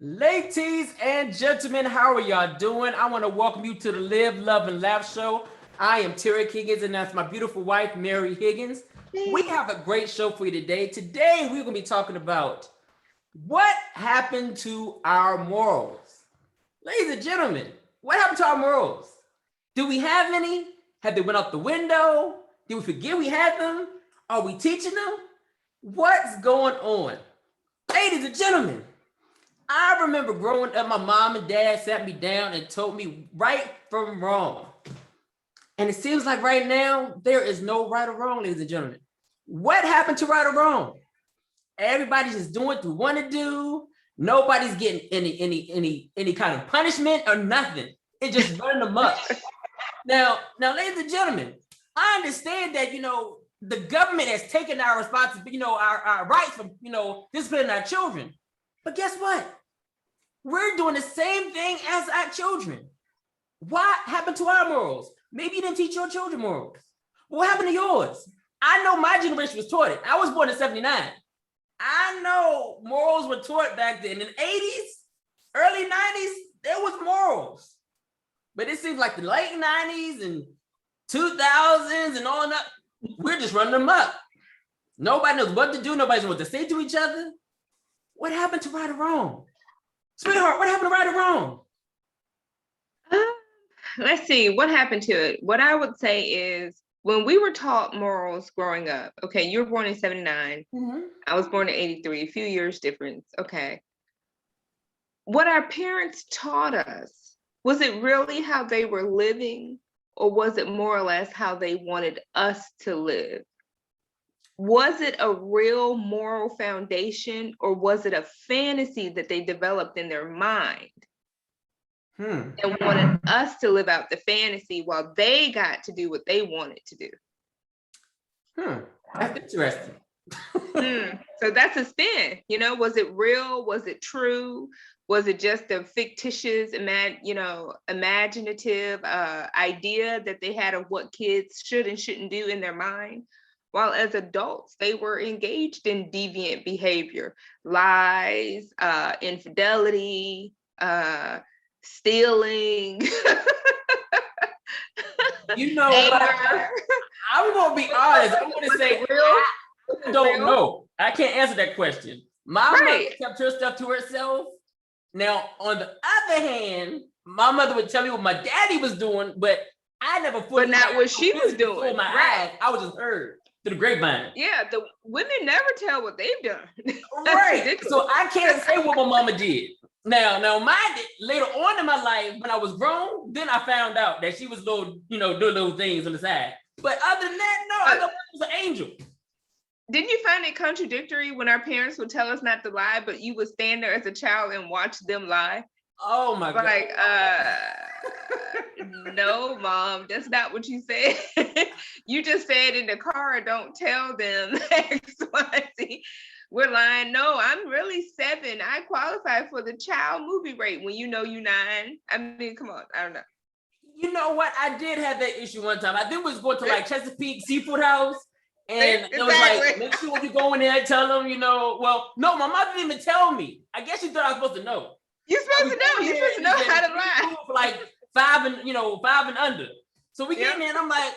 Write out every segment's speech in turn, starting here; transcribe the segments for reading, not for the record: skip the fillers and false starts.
Ladies and gentlemen, how are y'all doing? I want to welcome you to the Live, Love, and Laugh show. I am Terry Higgins, and that's my beautiful wife, Mary Higgins. We have a great show for you today. Today, we're going to be talking about what happened to our morals. Ladies and gentlemen, what happened to our morals? Do we have any? Have they went out the window? Did we forget we had them? Are we teaching them? What's going on? Ladies and gentlemen, I remember growing up, my mom and dad sat me down and told me right from wrong. And it seems like right now, there is no right or wrong, ladies and gentlemen. What happened to right or wrong? Everybody's just doing what they want to do. Nobody's getting any kind of punishment or nothing. It's just running them up. Now, ladies and gentlemen, I understand that, the government has taken our responsibility, our rights from, disciplining our children. But guess what? We're doing the same thing as our children. What happened to our morals? Maybe you didn't teach your children morals. What happened to yours? I know my generation was taught it. I was born in 79. I know morals were taught back then. In the 80s, early 90s, there was morals. But it seems like the late 90s and 2000s and all that, we're just running them up. Nobody knows what to do. Nobody knows what to say to each other. What happened to right or wrong? Sweetheart, what happened to right or wrong? Let's see, what happened to it? What I would say is when we were taught morals growing up, okay, you were born in 79. Mm-hmm. I was born in 83, a few years difference. Okay. What our parents taught us, was it really how they were living, or was it more or less how they wanted us to live? Was it a real moral foundation, or was it a fantasy that they developed in their mind and wanted us to live out the fantasy while they got to do what they wanted to do? That's interesting. So that's a spin. Was it real? Was it true? Was it just a fictitious, imaginative idea that they had of what kids should and shouldn't do in their mind? While as adults, they were engaged in deviant behavior, lies, infidelity, stealing. I'm going to be honest. I'm going to say, I don't know. I can't answer that question. My mother kept her stuff to herself. Now, on the other hand, my mother would tell me what my daddy was doing, but I never fully. But not what she was doing. My eyes, I was just heard through the grapevine. Yeah, the women never tell what they've done. Right. So I can't say what my mama did. Now, mine later on in my life, when I was grown, then I found out that she was doing little things on the side. But other than that, no, I thought she was an angel. Didn't you find it contradictory when our parents would tell us not to lie, but you would stand there as a child and watch them lie? Oh my God. Like, no, Mom, that's not what you said. You just said in the car, don't tell them X, Y, Z. We're lying. No, I'm really 7. I qualify for the child movie rate when you're 9. I mean, come on. I don't know. You know what? I did have that issue one time. I think we was going to like Chesapeake Seafood House. And it was like, make sure when you go in there, tell them, well, no, my mother didn't even tell me. I guess she thought I was supposed to know. You're supposed to know. You're supposed to know how to lie. For like 5 and under. So we get in there and I'm like,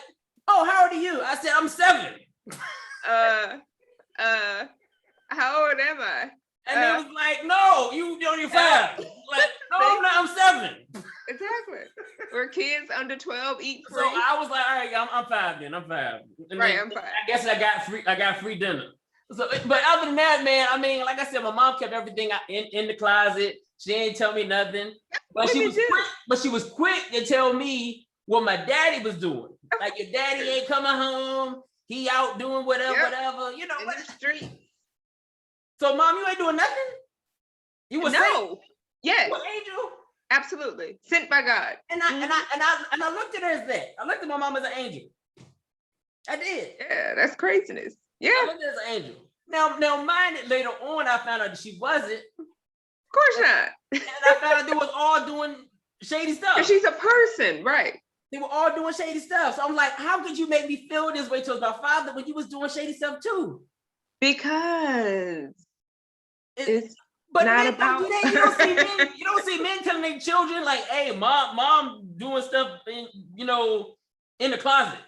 oh, how old are you? I said, I'm 7. How old am I? And it was like, no, you're 5. Like, no, I'm 7. Exactly. Where kids under 12 eat free. So I was like, all right, I'm 5 then. I'm 5. And right, then, I'm 5. I guess I got free dinner. So, but other than that, man, I mean, like I said, my mom kept everything in the closet. She ain't tell me nothing. But she was quick to tell me what my daddy was doing. Like, your daddy ain't coming home. He out doing whatever. In the street. So, Mom, you ain't doing nothing? You were no. Yes. You an angel? Absolutely. Sent by God. And I looked at her as that. I looked at my mom as an angel. I did. Yeah, that's craziness. Yeah. I looked at her as an angel. Now, mind it, later on, I found out that she wasn't. Of course not. And I found out they was all doing shady stuff. And she's a person, right? They were all doing shady stuff. So I'm like, how could you make me feel this way towards my father when you was doing shady stuff too? Because it's But not men don't do about. that. You don't see men telling their children like, "Hey, mom doing stuff in, in the closet."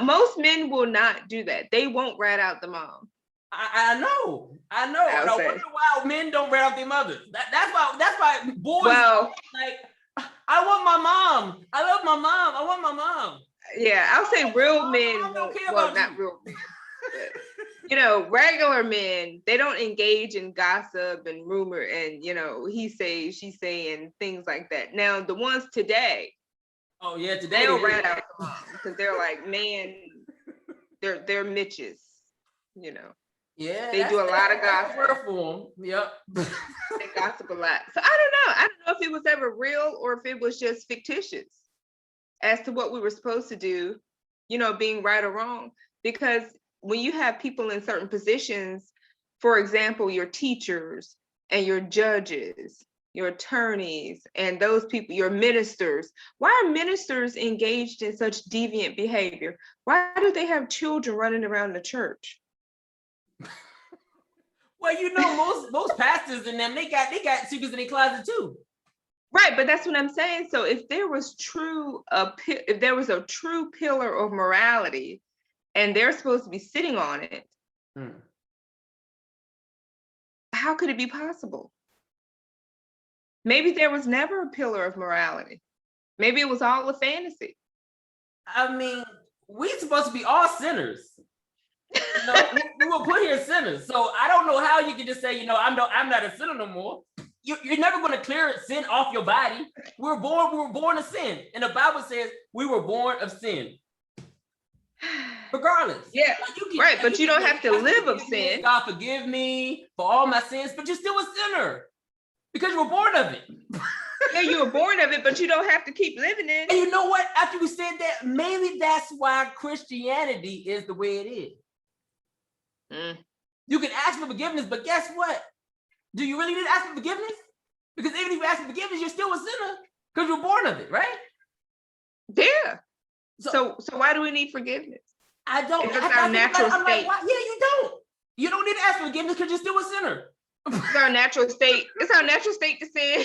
Most men will not do that. They won't rat out the mom. I know. And I I'll say. wonder why men don't rat out their mothers. That's why boys Well, like, I want my mom. I love my mom. I want my mom. yeah, I'll say real Mom men don't care well, about not you. real men. But, regular men, they don't engage in gossip and rumor and he say, she say, and things like that. Now the ones today, Oh yeah, today they'll rat out the mom because they're like, man, they're Mitches, Yeah, they do a lot of gossip. Word for them. Yep. They gossip a lot. So I don't know if it was ever real or if it was just fictitious as to what we were supposed to do, being right or wrong. Because when you have people in certain positions, for example, your teachers and your judges, your attorneys, and those people, your ministers, why are ministers engaged in such deviant behavior? Why do they have children running around the church? Well, most pastors in them, they got secrets in their closet too. Right, but that's what I'm saying. So if there was a true pillar of morality, and they're supposed to be sitting on it, how could it be possible? Maybe there was never a pillar of morality. Maybe it was all a fantasy. I mean, we're supposed to be all sinners. We were put here sinners. So I don't know how you can just say, I'm not a sinner no more. You're never going to clear sin off your body. We were born to sin. And the Bible says we were born of sin. Regardless. Yeah, right. But you don't have to live of sin. God forgive me for all my sins, but you're still a sinner because you were born of it. Yeah, you were born of it, but you don't have to keep living in it. And you know what? After you said that, maybe that's why Christianity is the way it is. You can ask for forgiveness, but guess what? Do you really need to ask for forgiveness? Because even if you ask for forgiveness, you're still a sinner because you're born of it, right? Yeah. So why do we need forgiveness? I don't. If it's our natural state. Like, yeah, you don't. You don't need to ask for forgiveness because you're still a sinner. It's our natural state. It's our natural state to sin.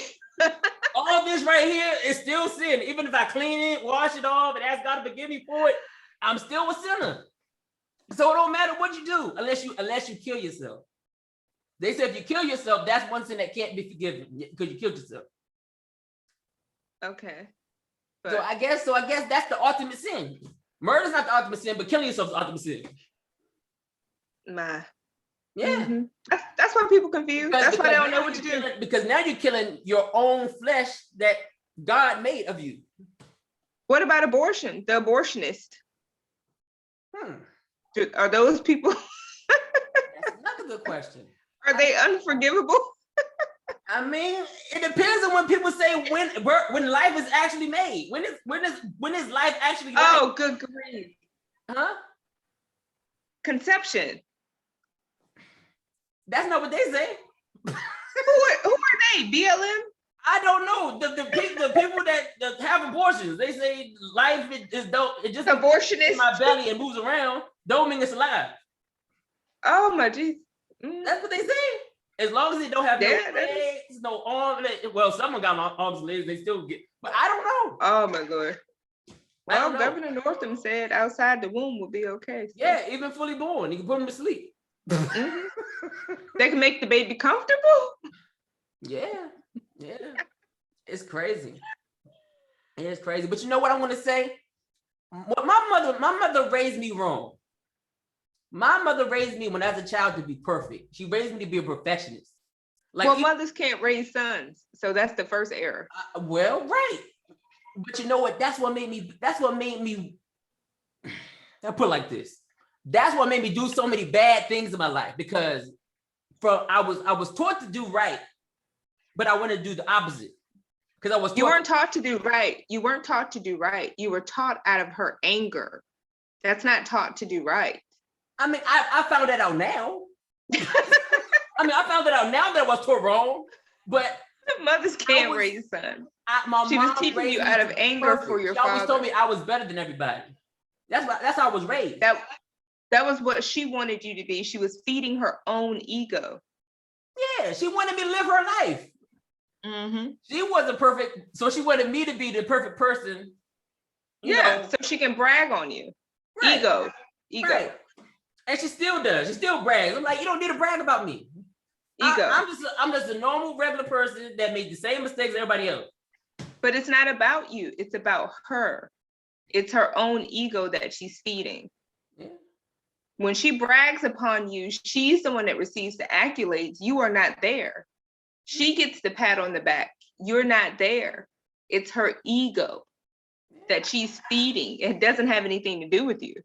All this right here is still sin. Even if I clean it, wash it off, and ask God to forgive me for it, I'm still a sinner. So it don't matter what you do unless you kill yourself. They said if you kill yourself, that's one sin that can't be forgiven because you killed yourself. Okay. So I guess that's the ultimate sin. Murder's not the ultimate sin, but killing yourself is the ultimate sin. Yeah. Mm-hmm. That's why people confused. That's why they don't know what to do. Because now you're killing your own flesh that God made of you. What about abortion? The abortionist. Are those people? That's another good question. Are they unforgivable? I mean, it depends on when people say when life is actually made. When is life actually made? Oh, good grief. Huh? Conception. That's not what they say. Who are they? BLM? I don't know. The people that have abortions, they say life is it just abortionist in my belly and moves around. Don't mean it's alive. Oh my geez. That's what they say. As long as they don't have no legs, no arms. Well, someone got arms and legs, they still get. But I don't know. Oh my Lord. Well, Governor Northam said outside the womb will be okay. So. Yeah, even fully born, you can put them to sleep. They can make the baby comfortable. Yeah. It's crazy. It's crazy. But you know what I want to say? My mother raised me wrong. My mother raised me when I was a child to be perfect. She raised me to be a perfectionist. Well, mothers can't raise sons, so that's the first error. Well, right. But you know what? That's what made me. I put it like this. That's what made me do so many bad things in my life because I was taught to do right, but I wanted to do the opposite. Because you weren't taught to do right. You weren't taught to do right. You were taught out of her anger. That's not taught to do right. I mean, I found that out now. I found that out now that I was taught wrong. But mothers can't raise sons. She was teaching you out of anger for your father. She always told me I was better than everybody. That's how I was raised. That was what she wanted you to be. She was feeding her own ego. Yeah, she wanted me to live her life. Mm-hmm. She wasn't perfect, so she wanted me to be the perfect person. You Yeah, know, so she can brag on you. right, Ego. right. And she still does. She still brags. I'm like, you don't need to brag about me. Ego. I'm just a normal, regular person that made the same mistakes as everybody else. But it's not about you. It's about her. It's her own ego that she's feeding. Yeah. When she brags upon you, she's the one that receives the accolades. You are not there. She gets the pat on the back. You're not there. It's her ego that she's feeding. It doesn't have anything to do with you.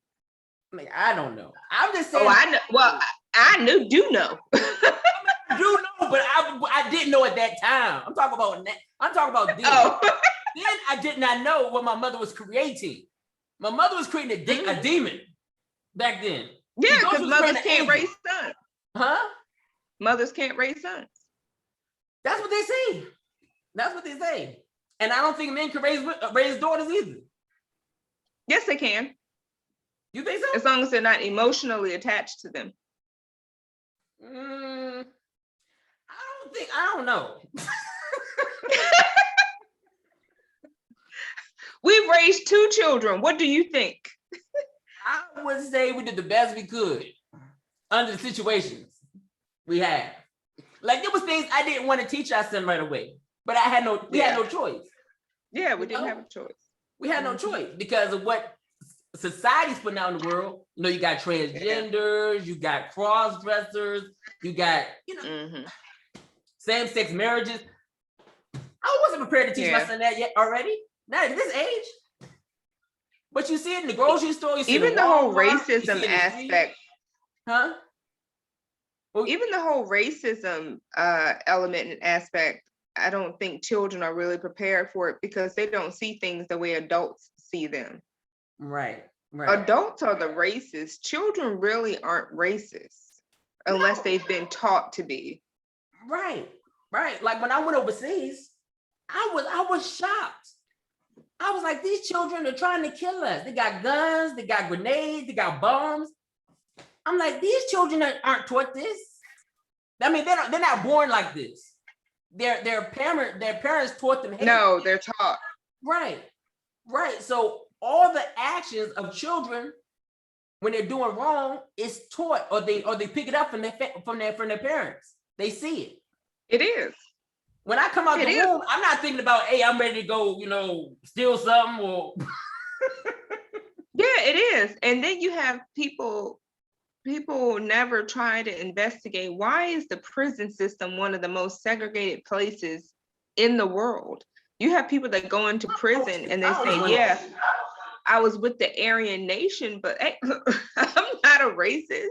Like, I don't know. I'm just saying. Oh, I know. Well, I do know. I do know, but I didn't know at that time. I'm talking about then. Oh. Then I did not know what my mother was creating. My mother was creating a demon back then. Yeah, because mothers can't angel. raise sons. Huh? Mothers can't raise sons. That's what they say. That's what they say. And I don't think men can raise daughters either. Yes, they can. You think so? As long as they're not emotionally attached to them. I don't know. We've raised 2 children. What do you think? I would say we did the best we could under the situations we had. Like, there was things I didn't want to teach our son right away, but we had no choice. Yeah, we didn't have a choice. We had no choice because of what society's putting out in the world. You know, you got transgenders, you got cross-dressers, you got, same-sex marriages. I wasn't prepared to teach my son that yet already. Not at this age. But you see it in the grocery store. You see even the whole racism aspect. Huh? Well, even the whole racism element and aspect, I don't think children are really prepared for it because they don't see things the way adults see them. Right. Adults are the racists. Children really aren't racist unless they've been taught to be. Right. Like when I went overseas, I was shocked. I was like, these children are trying to kill us. They got guns, they got grenades, they got bombs. I'm like, these children aren't taught this. I mean, they're not born like this. Their parents taught them hate. No, they're taught. Right. So all the actions of children when they're doing wrong is taught, or they pick it up from their parents. They see it. It is. When I come out the room, I'm not thinking about, hey, I'm ready to go, steal something or. Yeah, it is. And then you have people never try to investigate, why is the prison system one of the most segregated places in the world? You have people that go into prison and they say, yeah, I was with the Aryan nation, but hey, I'm not a racist.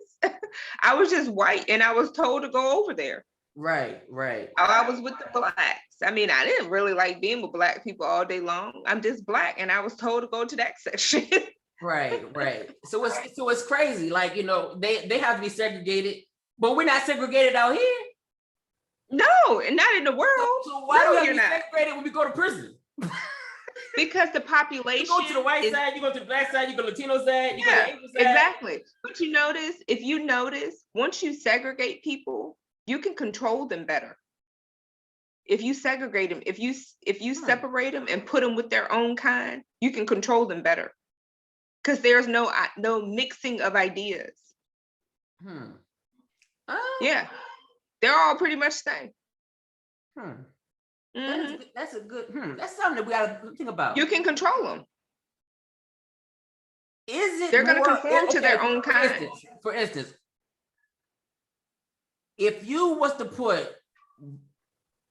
I was just white and I was told to go over there. Right. I was with the blacks. I mean, I didn't really like being with black people all day long. I'm just black and I was told to go to that section. Right. So it's crazy. Like, they have to be segregated, but we're not segregated out here. No, and not in the world. So why do we have to be segregated when we go to prison? Because the population. You go to the white side, you go to the black side, you go to the Latino side, you go to the Asian side. Exactly. But if you notice, once you segregate people, you can control them better. If you segregate them, if you separate them and put them with their own kind, you can control them better. Because there's no mixing of ideas. Yeah, they're all pretty much the same. That's a good. That's something that we gotta think about. You can control them. They're going to conform to their own kind? For instance, if you was to put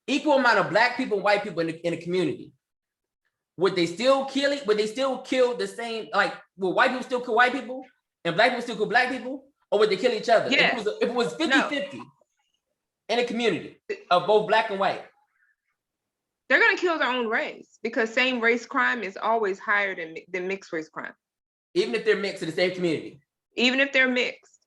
equal amount of black people and white people in the community, would they still kill it? Would they still kill the same? Like, will white people still kill white people and black people still kill black people? Or would they kill each other? Yeah. If it was 50-50 in a community of both black and white. They're going to kill their own race because same race crime is always higher than mixed race crime. Even if they're mixed in the same community? Even if they're mixed.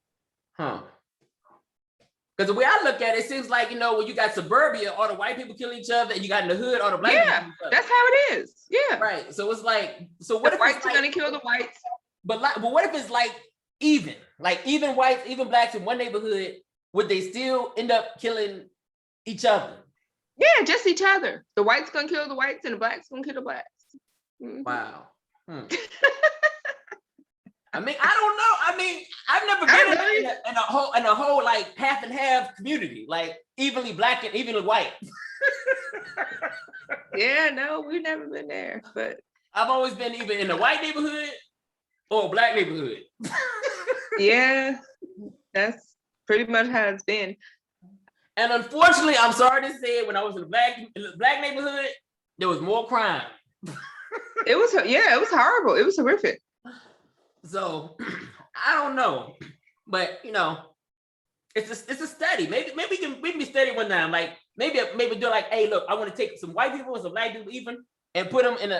Because the way I look at it, it seems like, when you got suburbia, all the white people kill each other, and you got in the hood, all the black people kill each other. That's how it is. Yeah. Right. So it's like, what if whites are going to kill the whites? But what if it's even whites, even blacks in one neighborhood, would they still end up killing each other. Yeah, just each other. The whites gonna kill the whites and the blacks gonna kill the blacks. Mhm. Wow. I mean, I don't know. I mean, I've never I been don't in a whole like half and half community, like evenly black and evenly white. Yeah, no, we've never been there, but I've always been either in a white neighborhood or a black neighborhood. yeah, that's pretty much how it's been. And unfortunately, I'm sorry to say, when I was in the black neighborhood, there was more crime. It was horrible. It was horrific. So I don't know, but you know, it's a study. Maybe we can study one time. Like maybe do like, hey, look, I want to take some white people and some black people even, and put them in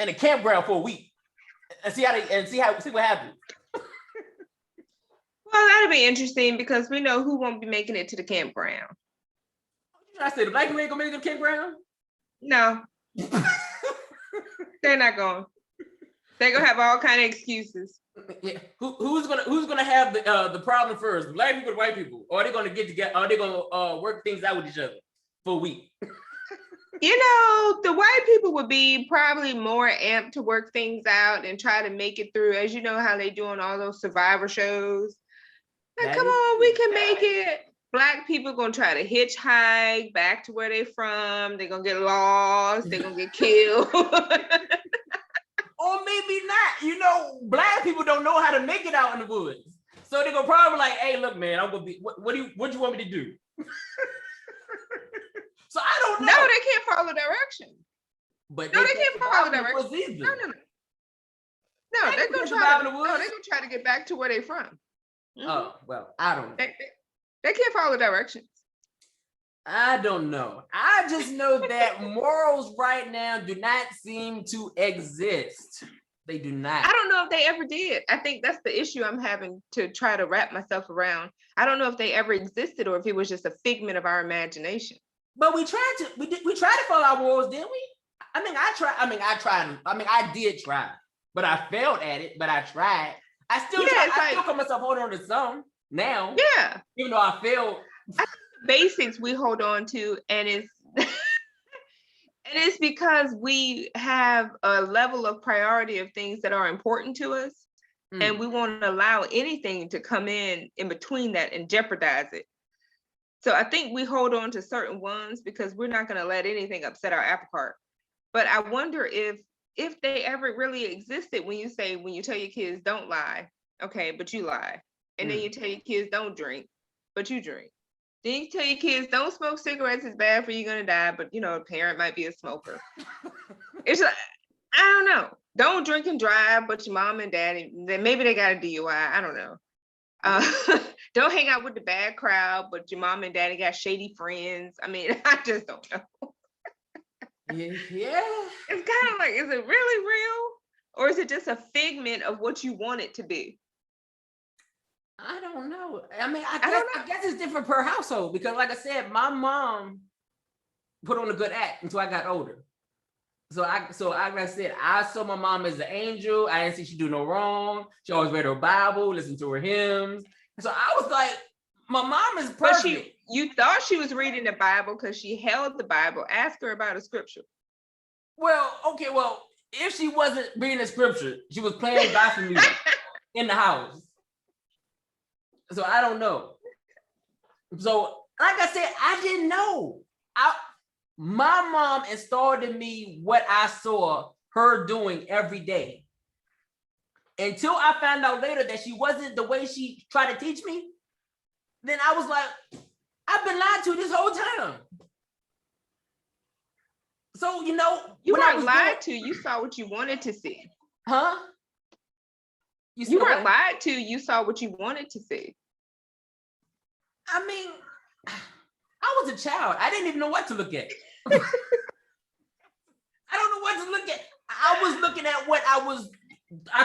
a campground for a week, and see what happens. Well, that'll be interesting because we know who won't be making it to the campground. I said the black people ain't gonna make it to the campground. No, they're not going. They're gonna have all kind of excuses. Yeah. Who's gonna have the problem first? The black people or the white people? Or are they gonna get together? Are they gonna work things out with each other for a week? You know, the white people would be probably more amped to work things out and try to make it through. As you know how they do on all those survivor shows. Like, come on, we can make it. Black people gonna try to hitchhike back to where they're from. They're gonna get lost. They're gonna get killed. Or maybe not. You know, black people don't know how to make it out in the woods. So they're gonna probably like, hey, look, man, I'm gonna be what do you want me to do? So I don't know. No, they can't follow directions. But no, they can't follow directions. No. No, they're gonna try to get back to where they're from. Mm-hmm. Oh, well, I don't know. They can't follow directions. I don't know. I just know that morals right now do not seem to exist. They do not. I don't know if they ever did. I think that's the issue I'm having to try to wrap myself around. I don't know if they ever existed or if it was just a figment of our imagination. But we tried to follow our morals, didn't we? I did try, but I failed at it, but I tried. I still call myself holding on to some now. Yeah. Even though I failed. Basics we hold on to, and it's and it's because we have a level of priority of things that are important to us, and we won't allow anything to come in between that and jeopardize it. So I think we hold on to certain ones because we're not going to let anything upset our apple cart. But I wonder if they ever really existed. When you tell your kids don't lie, okay, but you lie, and then you tell your kids don't drink, but you drink. Then you tell your kids don't smoke cigarettes, it's bad for you, you're gonna die, but you know, a parent might be a smoker. It's like, I don't know. Don't drink and drive, but your mom and daddy, then maybe they got a DUI, I don't know. Don't hang out with the bad crowd, but your mom and daddy got shady friends. I mean, I just don't know. Yeah. It's kind of like, is it really real? Or is it just a figment of what you want it to be? I don't know. I mean, I guess it's different per household because, like I said, my mom put on a good act until I got older. So like I said, I saw my mom as an angel. I didn't see she do no wrong. She always read her Bible, listened to her hymns. So I was like, my mom is perfect. But you thought she was reading the Bible because she held the Bible. Ask her about a scripture. Well, okay, if she wasn't reading the scripture, she was playing gospel music in the house. So I don't know. So like I said, I didn't know. My mom installed in me what I saw her doing every day. Until I found out later that she wasn't the way she tried to teach me, then I was like, I've been lied to this whole time. So, you know, you weren't lied to, you saw what you wanted to see. Huh? You weren't lied to, you saw what you wanted to see. I mean, I was a child. I didn't even know what to look at. I don't know what to look at. I was looking at what I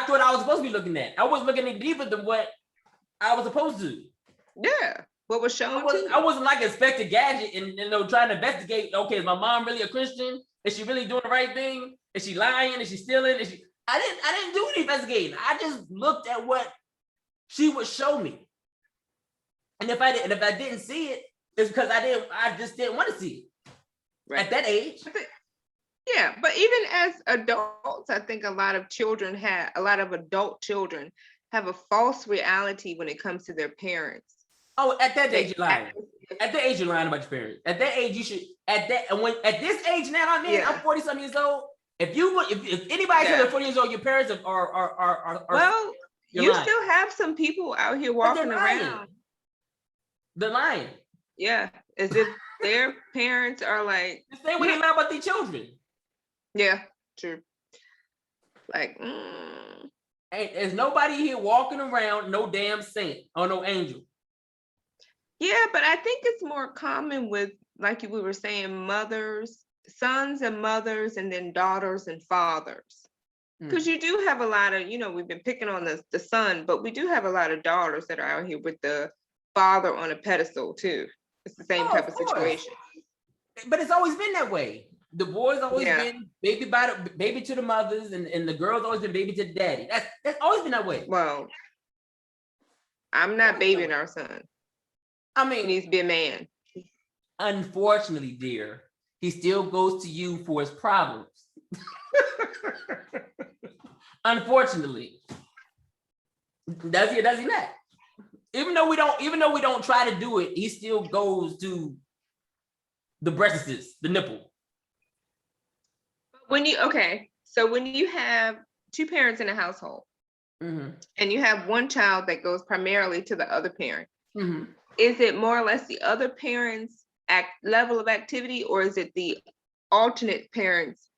thought I was supposed to be looking at. I wasn't looking any deeper than what I was supposed to. Yeah. What was shown to you? I wasn't like Inspector Gadget and trying to investigate, okay, is my mom really a Christian? Is she really doing the right thing? Is she lying? Is she stealing? I didn't do any investigating. I just looked at what she would show me. And if I didn't see it, it's because I just didn't want to see it at that age. Yeah, but even as adults, I think a lot of adult children have a false reality when it comes to their parents. Oh, at that age, you're lying. At that age, you're lying about your parents. At that age, you should. At this age now, I'm 40-something years old. If anybody says they're 40 years old, your parents are well, you lying. still have some people out here walking around. They're lying. Yeah, as if their parents are like the same way they lie about their children. Yeah, true. Like, Hey, there's nobody here walking around, no damn saint or no angel. Yeah, but I think it's more common with, like we were saying, sons and mothers, and then daughters and fathers. Because you do have a lot of, we've been picking on the son, but we do have a lot of daughters that are out here with the father on a pedestal too. It's the same type of situation. But it's always been that way. The boys always been baby to the mothers, and the girls always been baby to the daddy. That's always been that way. Well, I'm not babying our son. I mean, he needs to be a man. Unfortunately, dear, he still goes to you for his problems. Unfortunately, does he not? Even though we don't try to do it, he still goes to the breasts, the nipple. When you have two parents in a household, and you have one child that goes primarily to the other parent, is it more or less the other parent's level of activity, or is it the alternate parent's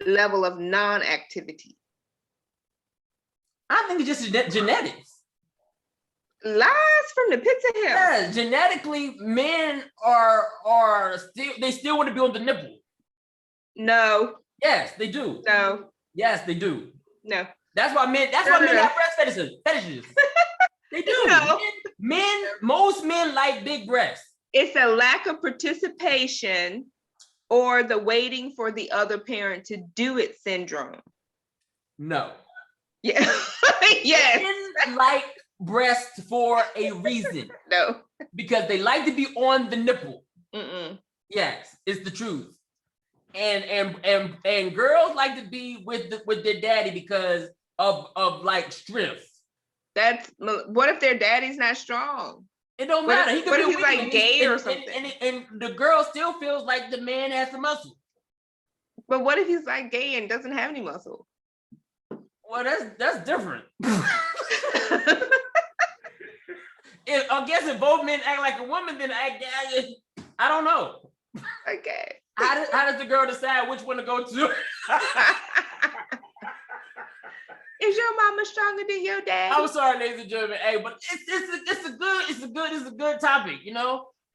level of non-activity? I think it's just genetics. Lies from the pits of hell. Yeah, genetically, men are still want to be on the nipple. No. Yes, they do. No. Yes, they do. No. That's why men have breast fetishes. They do. No. Most men like big breasts. It's a lack of participation or the waiting for the other parent to do it syndrome. No. Yeah. Yes. Men like breasts for a reason. No. Because they like to be on the nipple. Yes, it's the truth. And girls like to be with their daddy because of like strength. What if their daddy's not strong? It don't matter. He could be he's like gay or something. And the girl still feels like the man has the muscle. But what if he's like gay and doesn't have any muscle? Well, that's different. I guess if both men act like a woman, then I don't know. Okay. How does the girl decide which one to go to? Is your mama stronger than your dad? I'm sorry, ladies and gentlemen. Hey, but it's a good topic.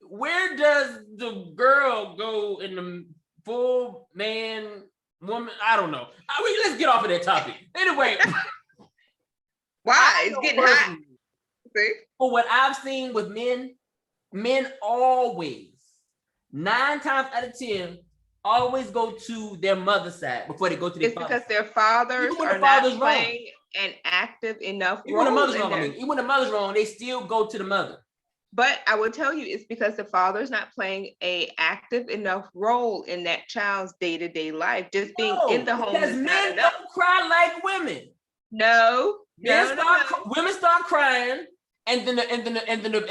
Where does the girl go in the full man woman? I don't know. Let's get off of that topic. Anyway. Why? It's getting hot. See? For what I've seen with men always, 9 times out of 10, always go to their mother's side before they go to their father. It's because their fathers are not playing an active enough role. Even when the mother's wrong, they still go to the mother. But I will tell you, it's because the father's not playing a active enough role in that child's day-to-day life. Just being in the home. Because men don't cry like women. No. Women start crying, and then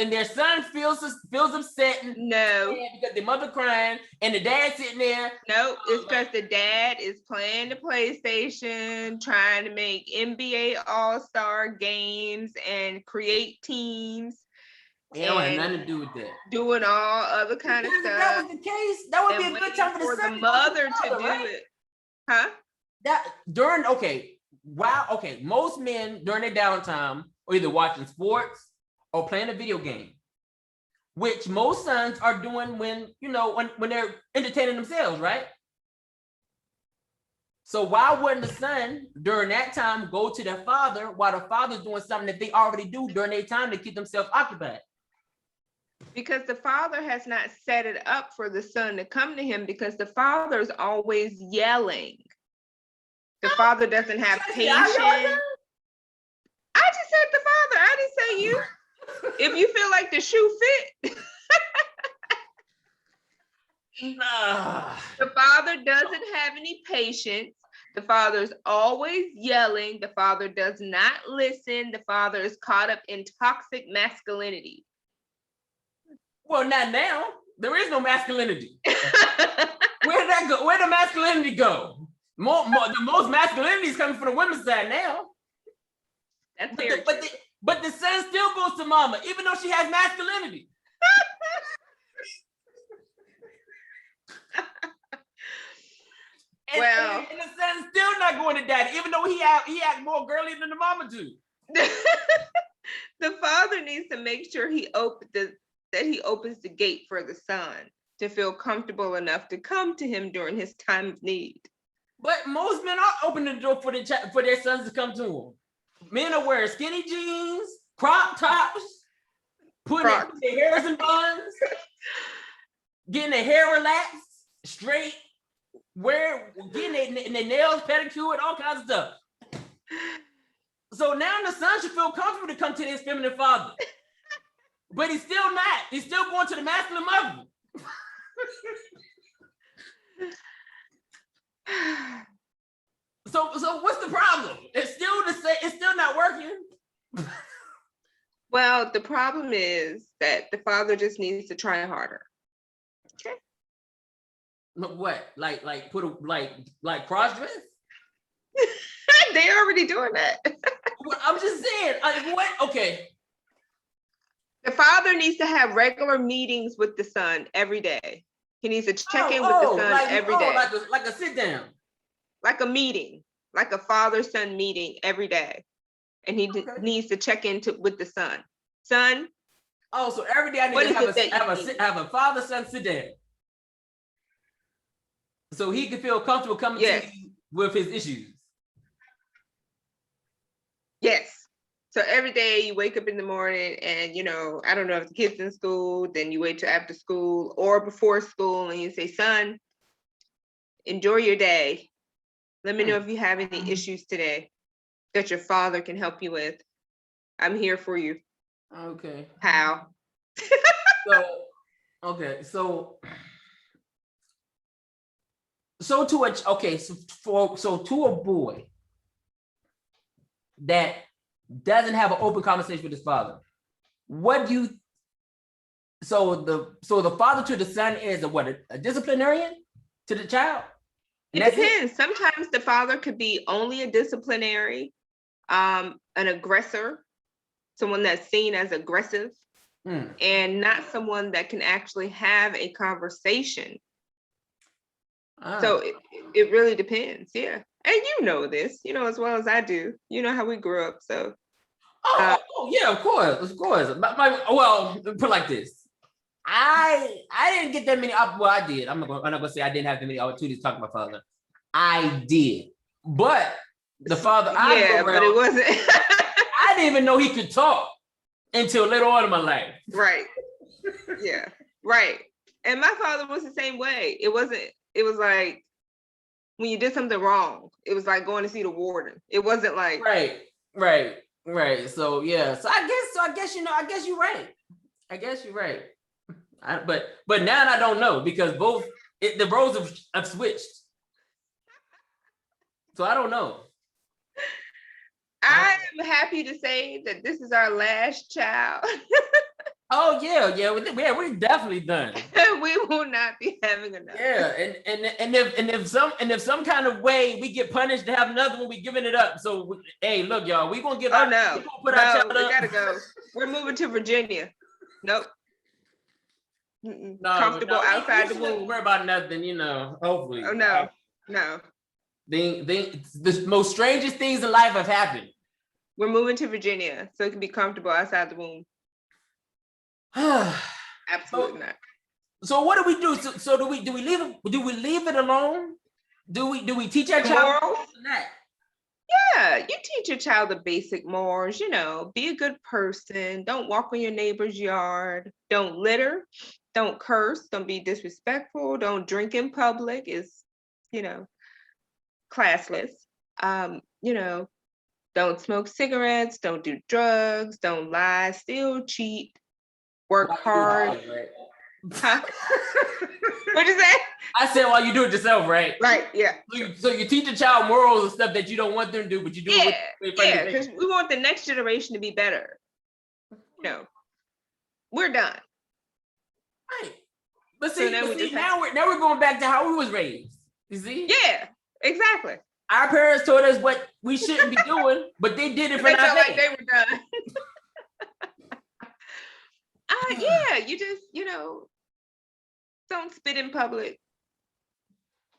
their son feels upset. No, because the mother crying and the dad sitting there. No, it's because the dad is playing the PlayStation, trying to make NBA All-Star games and create teams. It don't have nothing to do with that. Doing all other kind of stuff. If that was the case, that would be a good time for the mother to do it. Huh? Most men during their downtime are either watching sports or playing a video game, which most sons are doing when they're entertaining themselves, right? So why wouldn't the son during that time go to their father while the father's doing something that they already do during their time to keep themselves occupied? Because the father has not set it up for the son to come to him, because the father's always yelling. The father doesn't have patience. I just said the father. I didn't say you. If you feel like the shoe fit, Nah. the father doesn't have any patience. The father is always yelling. The father does not listen. The father is caught up in toxic masculinity. Well, not now. There is no masculinity. Where did that go? Where did masculinity go? The most masculinity is coming from the women's side now. That's But very true. but the son still goes to mama, even though she has masculinity. Well, and the son's still not going to daddy, even though he act more girly than the mama do. the father needs to make sure that he opens the gate for the son to feel comfortable enough to come to him during his time of need. But most men are opening the door for their sons to come to them. Men are wearing skinny jeans, crop tops, putting their hairs in buns, getting their hair relaxed, straight, getting their nails pedicured, all kinds of stuff. So now the son should feel comfortable to come to his feminine father. But he's still not. He's still going to the masculine mother. So what's the problem? It's still the same. It's still not working. Well, the problem is that the father just needs to try harder. Okay. What? Like put a like cross dress? They're already doing that. Well, I'm just saying. What? Okay. The father needs to have regular meetings with the son every day. He needs to check in with the son every day. Like a sit down. Like a meeting, like a father-son meeting every day. And he needs to check with the son. Son. Oh, so every day I need to have a father-son sit down. So he can feel comfortable coming to me with his issues. Yes. So every day you wake up in the morning and, I don't know if the kid's in school, then you wait till after school or before school and you say, son, enjoy your day. Let me know if you have any issues today that your father can help you with. I'm here for you. Okay. How? So to a boy that doesn't have an open conversation with his father, so the father to the son is a disciplinarian to the child? It depends. Sometimes the father could be only a disciplinary, an aggressor, someone that's seen as aggressive, and not someone that can actually have a conversation. So it really depends. Yeah. And you know this, as well as I do. You know how we grew up. So. Yeah, of course. Well, put it like this. I didn't get that many. Well, I did. I'm not gonna say I didn't have that many opportunities to talk to my father. I did, but the father. But it wasn't. I didn't even know he could talk until later on in my life. Right. Yeah. Right. And my father was the same way. It was like when you did something wrong, it was like going to see the warden. It wasn't like right. So yeah. So I guess you're right. I guess you're right. But now I don't know because the roles have switched. So I don't know. I am happy to say that this is our last child. Oh yeah, we're definitely done. We will not be having another. Yeah, and if some kind of way we get punished to have another one, we giving it up. So hey, look, y'all, we gonna give. Oh no, we gotta go. We're moving to Virginia. Nope. Comfortable outside the womb. Worry about nothing, hopefully. Oh no. The most strangest things in life have happened. We're moving to Virginia, so it can be comfortable outside the womb. Absolutely not. So what do we do? So do we leave it alone? Do we teach our child morals? Yeah, you teach your child the basic morals, be a good person, don't walk on your neighbor's yard, don't litter, don't curse, don't be disrespectful, don't drink in public, is classless. Don't smoke cigarettes, don't do drugs, don't lie, steal, cheat, work hard. Right? Huh? What'd you say? I said while you do it yourself, right? Right, yeah. So you teach a child morals and stuff that you don't want them to do, but you do it with Yeah, because we want the next generation to be better. We're done. Right. But So see, now now we're going back to how we was raised. You see? Yeah, exactly. Our parents told us what we shouldn't be doing, but they did it for They our felt like sake. they were done. Yeah, you just, don't spit in public.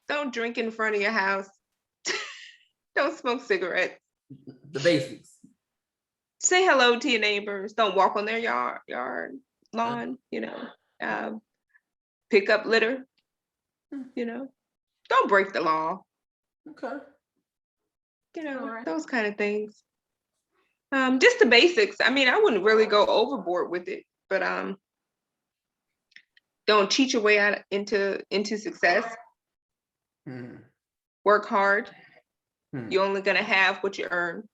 Don't drink in front of your house. Don't smoke cigarettes. The basics. Say hello to your neighbors. Don't walk on their yard, lawn, pick up litter, don't break the law, Okay. Alright. those kind of things. Just the basics. I mean, I wouldn't really go overboard with it, but don't cheat your way out into success. Work hard. You're only gonna have what you earn.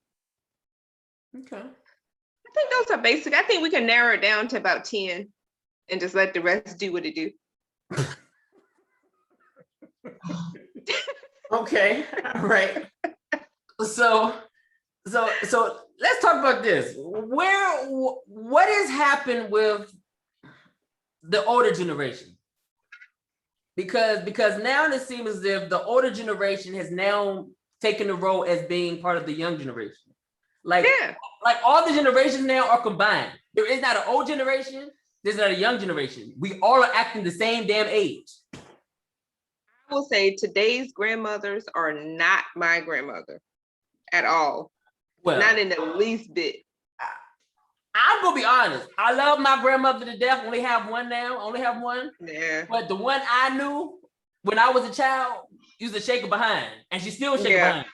Okay. I think those are basic. I think we can narrow it down to about 10 and just let the rest do what it do. Okay. All right. So let's talk about this. What has happened with the older generation? Because now it seems as if the older generation has now taken the role as being part of the young generation. Like all the generations now are combined. There is not an old generation, there's not a young generation. We all are acting the same damn age. I will say today's grandmothers are not my grandmother at all. Well, not in the least bit. I'm gonna be honest. I love my grandmother to death. Only have one now. Yeah. But the one I knew when I was a child used to shake her behind, and she still shake her behind.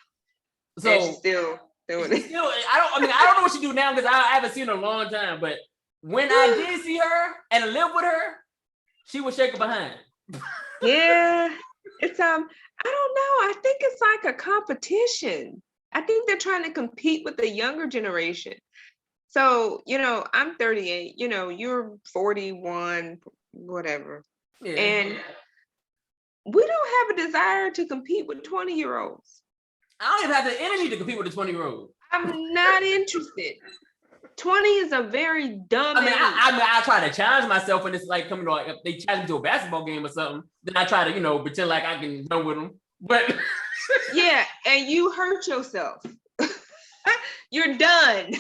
So and she's still doing it. I don't know what she do now because I haven't seen her in a long time. But when I did see her and live with her, she would shake her behind. Yeah, it's I don't know. I think it's like a competition. I think they're trying to compete with the younger generation. So, I'm 38, you're 41, whatever. Yeah. And we don't have a desire to compete with 20-year-olds. I don't even have the energy to compete with a 20-year-old. I'm not interested. 20 is a very dumb age. I try to challenge myself when it's like coming to if they challenge me to a basketball game or something, then I try to, pretend like I can run with them. But yeah, and you hurt yourself. You're done.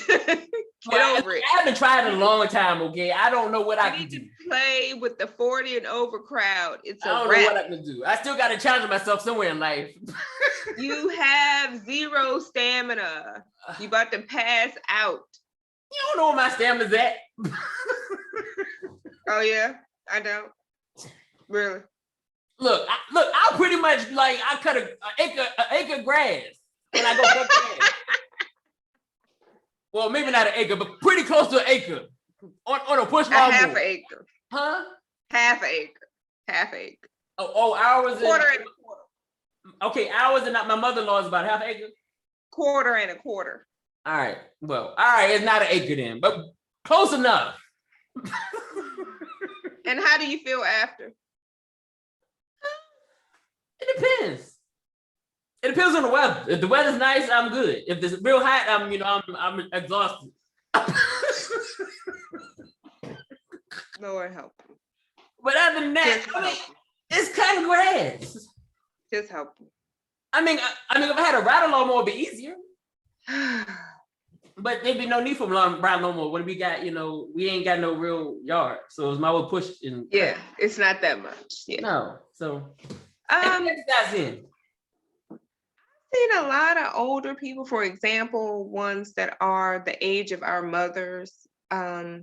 Get over it. I haven't tried in a long time, okay? I don't know what I can do. Play with the 40 and over crowd. It's a I don't know what I can do. I still got to challenge myself somewhere in life. You have zero stamina. You about to pass out. You don't know where my stamina's at. Oh yeah, I don't. Really? Look, I'll pretty much I cut an acre of grass when I go cut grass. Well, maybe not an acre, but pretty close to an acre on a push lawnmower. Half an acre. Huh? Half an acre. Oh, hours. Quarter and a quarter. Okay, hours and not my mother-in-law is about half an acre. Quarter and a quarter. All right. Well, all right. It's not an acre then, but close enough. And how do you feel after? It depends. It depends on the weather. If the weather's nice, I'm good. If it's real hot, I'm exhausted. Lord help you. But other than that, it's cutting grass. Just help you. I mean, if I had a ride lawnmower, it'd be easier. But there'd be no need for ride lawnmower when we got, we ain't got no real yard. So it's my way push and yeah, it's not that much. Yeah. No. So I've seen a lot of older people, for example, ones that are the age of our mothers. I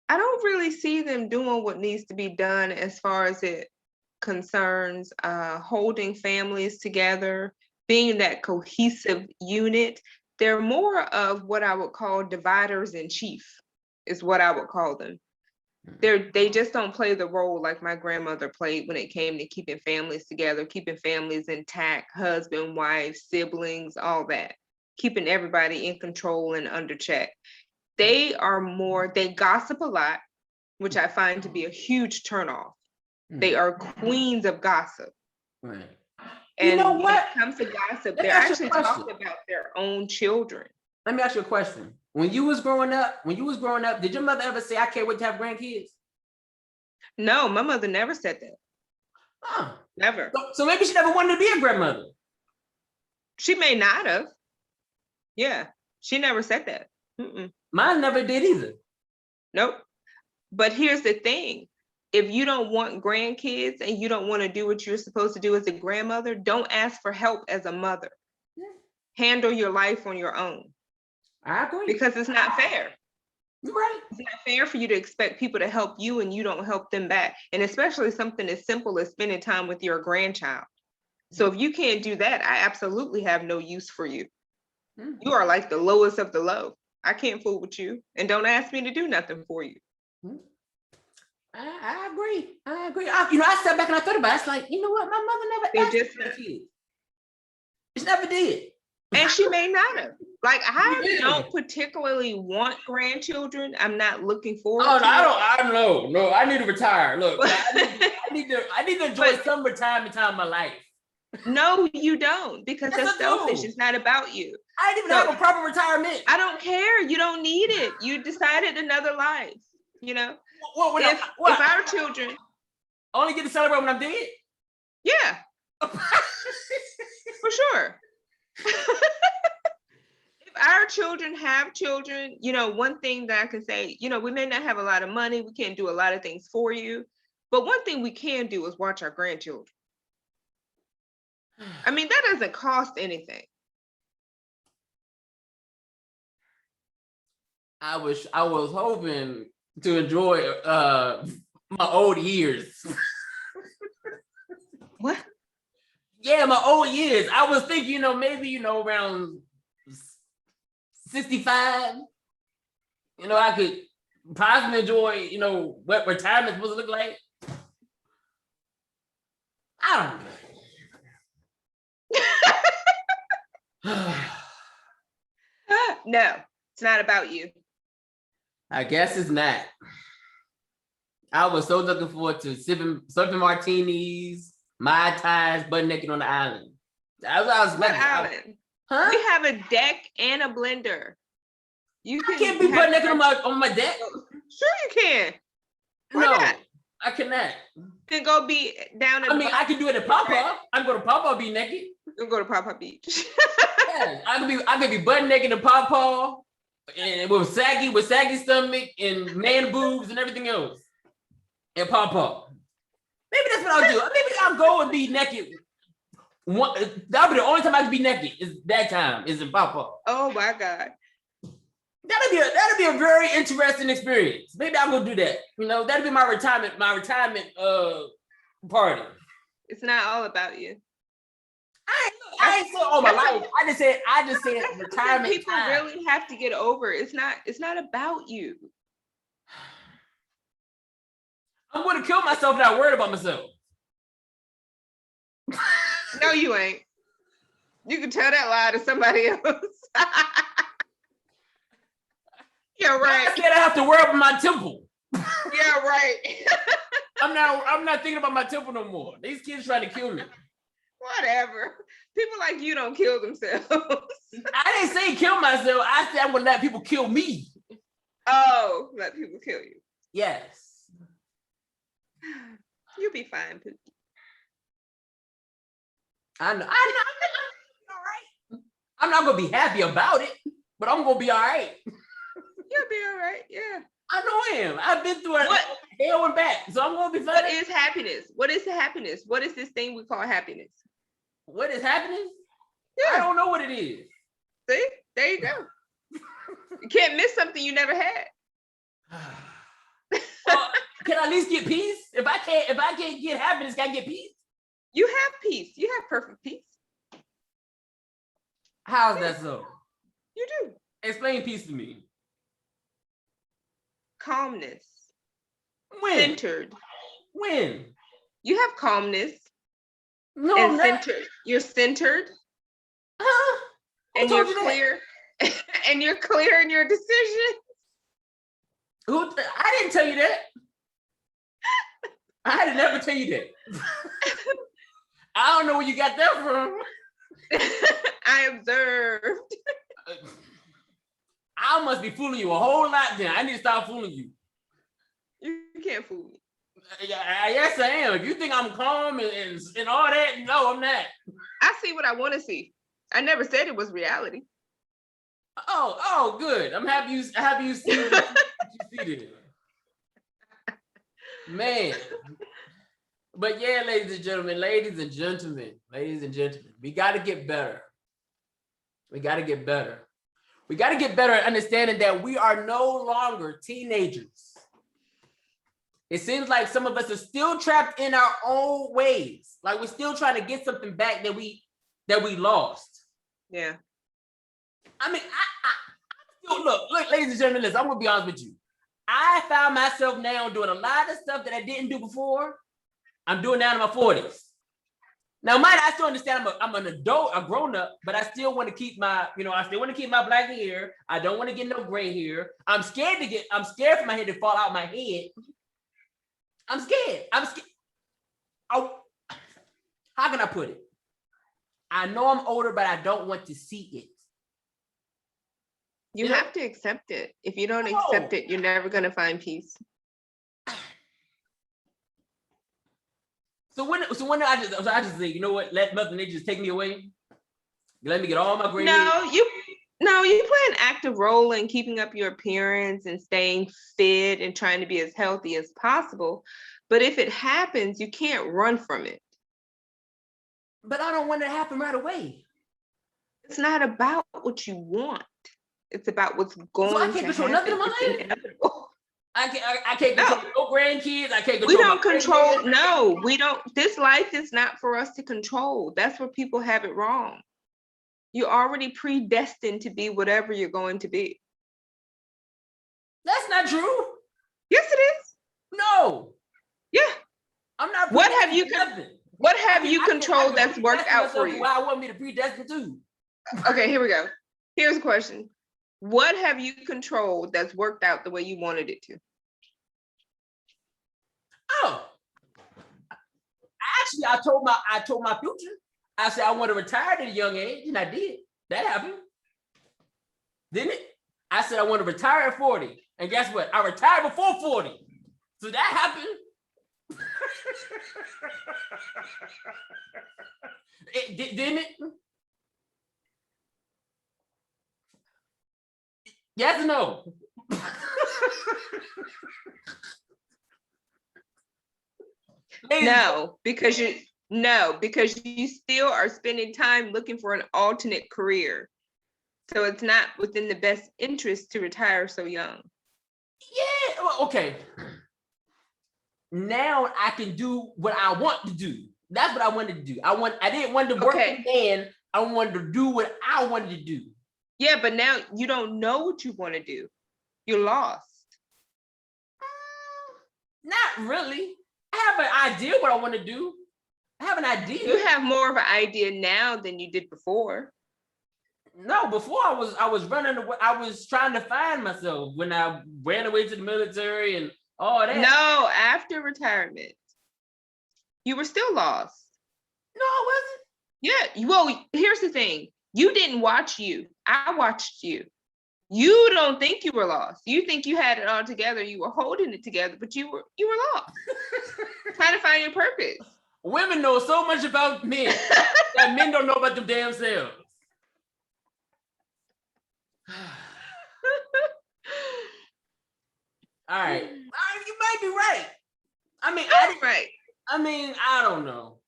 don't really see them doing what needs to be done as far as it concerns holding families together, being that cohesive unit. They're more of what I would call dividers in chief, is what I would call them. They just don't play the role like my grandmother played when it came to keeping families together, keeping families intact, husband, wife, siblings, all that. keeping everybody in control and under check. They gossip a lot, which I find to be a huge turnoff. They are queens of gossip. Right. And you know what? when it comes to gossip, they're actually talking about their own children. Let me ask you a question. When you was growing up, did your mother ever say, "I can't wait to have grandkids"? No, my mother never said that. Huh. Never. So maybe she never wanted to be a grandmother. She may not have. Yeah, she never said that. Mine never did either. Nope. But here's the thing. If you don't want grandkids and you don't want to do what you're supposed to do as a grandmother, don't ask for help as a mother. Yeah. Handle your life on your own. I agree. Because it's not fair. You're right. It's not fair for you to expect people to help you and you don't help them back. And especially something as simple as spending time with your grandchild. So if you can't do that, I absolutely have no use for you. You are like the lowest of the low. I can't fool with you. And don't ask me to do nothing for you. I agree. I sat back and I thought about it. It's like, you know what? My mother never asked for kids. She never did. And she may not have. Like, I don't particularly want grandchildren. I'm not looking forward to it. I don't know. No, I need to retire. Look, I need to enjoy some retirement time in my life. No, you don't, because that's selfish. It's not about you. I didn't even have a proper retirement. I don't care. You don't need it. You decided another life, you know? If our children only get to celebrate when I'm dead? Yeah. For sure. If our children have children, you know, one thing that I can say, you know, we may not have a lot of money. We can't do a lot of things for you. But one thing we can do is watch our grandchildren. I mean, that doesn't cost anything. I was hoping to enjoy my old years. What? Yeah, my old years. I was thinking, you know, maybe, around 65, I could possibly enjoy, what retirement's supposed to look like. I don't know. No, it's not about you. I guess it's not. I was so looking forward to sipping martinis, Mai Tais, butt naked on the island. That's what I was expecting. What island? Huh? We have a deck and a blender. I can't be butt naked on my deck. Sure you can. Why not? I cannot. Then go be down at I can do it at Papa. I can go to Papa, be naked. You go to Papa Beach. Yeah, I could be butt naked in Papa, and with saggy stomach and man boobs and everything else. And Papa. Maybe that's what I'll do. Maybe I'll go and be naked. That'll be the only time I can be naked. Is that time? Is in Papa. Oh my God. That'll be a very interesting experience. Maybe I'll go do that. That'll be my retirement party. It's not all about you. I ain't said all my life. I just said retirement. People really have to get over. It's not about you. I'm going to kill myself not worried about myself. No, you ain't. You can tell that lie to somebody else. Yeah, right. I said I have to worry about my temple. Yeah, right. I'm not thinking about my temple no more. These kids trying to kill me. Whatever. People like you don't kill themselves. I didn't say kill myself. I said I'm going to let people kill me. Oh, let people kill you. Yes. You'll be fine, Pookie. I know. All right. I'm not going to be happy about it, but I'm going to be all right. You'll be all right. Yeah. I know I am. I've been through hell and back, so I'm going to be fine. What is happiness? What is the happiness? What is this thing we call happiness? What is happiness? Yeah. I don't know what it is. See? There you go. You can't miss something you never had. Well, can I at least get peace? If I can't get happiness, can I get peace? You have peace. You have perfect peace. How is that so? You do. Explain peace to me. Calmness. When? Centered. When? You have calmness. No, and centered. You're centered. Huh? Who and you're told you that? clear, and you're clear in your decision. I didn't tell you that. I didn't never tell you that. I don't know where you got that from. I observed. I must be fooling you a whole lot then. I need to stop fooling you. You can't fool me. Yes, I am. If you think I'm calm and all that, no, I'm not. I see what I want to see. I never said it was reality. Oh, good. I'm happy you see what you see there. Man. But yeah, ladies and gentlemen, we got to get better. We got to get better. We got to get better at understanding that we are no longer teenagers. It seems like some of us are still trapped in our own ways. Like we're still trying to get something back that we lost. Yeah. I mean, I still look, ladies and gentlemen, listen, I'm gonna be honest with you. I found myself now doing a lot of stuff that I didn't do before. I'm doing now in my 40s. Now, I still understand I'm an adult, a grown up, but I still want to keep my, I still want to keep my black hair. I don't want to get no gray hair. I'm scared for my hair to fall out my head. I'm scared. Oh, how can I put it? I know I'm older, but I don't want to see it. You have to accept it. If you don't accept it, you're never going to find peace. So when I just say, you know what? Let Mother Nature just take me away. Let me get all my gray hair. You play an active role in keeping up your appearance and staying fit and trying to be as healthy as possible. But if it happens, you can't run from it. But I don't want it to happen right away. It's not about what you want. It's about what's going to happen. So I can't control nothing in my life. I can't control no grandkids. I can't control. We don't control. No, we don't. This life is not for us to control. That's where people have it wrong. You're already predestined to be whatever you're going to be. That's not true. Yes, it is. No. Yeah. I'm not. What have you controlled that's worked out for you? Why I want me to predestine too. Okay, here we go. Here's a question. What have you controlled that's worked out the way you wanted it to? Oh, actually, I told my future. I said I want to retire at a young age, and I did. That happened, didn't it? I said I want to retire at 40, and guess what? I retired before 40, so that happened. Didn't it? Yes or no? No, because you still are spending time looking for an alternate career. So it's not within the best interest to retire so young. Yeah, well, okay. Now I can do what I want to do. That's what I wanted to do. I didn't want to work again. I wanted to do what I wanted to do. Yeah, but now you don't know what you want to do. You're lost. Not really. I have an idea what I want to do. I have an idea. You have more of an idea now than you did before. No, before I was running away. I was trying to find myself when I ran away to the military and all that. No, after retirement, you were still lost. No, I wasn't. Yeah. Well, here's the thing. You didn't watch you. I watched you. You don't think you were lost. You think you had it all together. You were holding it together, but you were lost. Trying to find your purpose. Women know so much about men that men don't know about them damn selves. All right. You might be right. I mean, I don't know.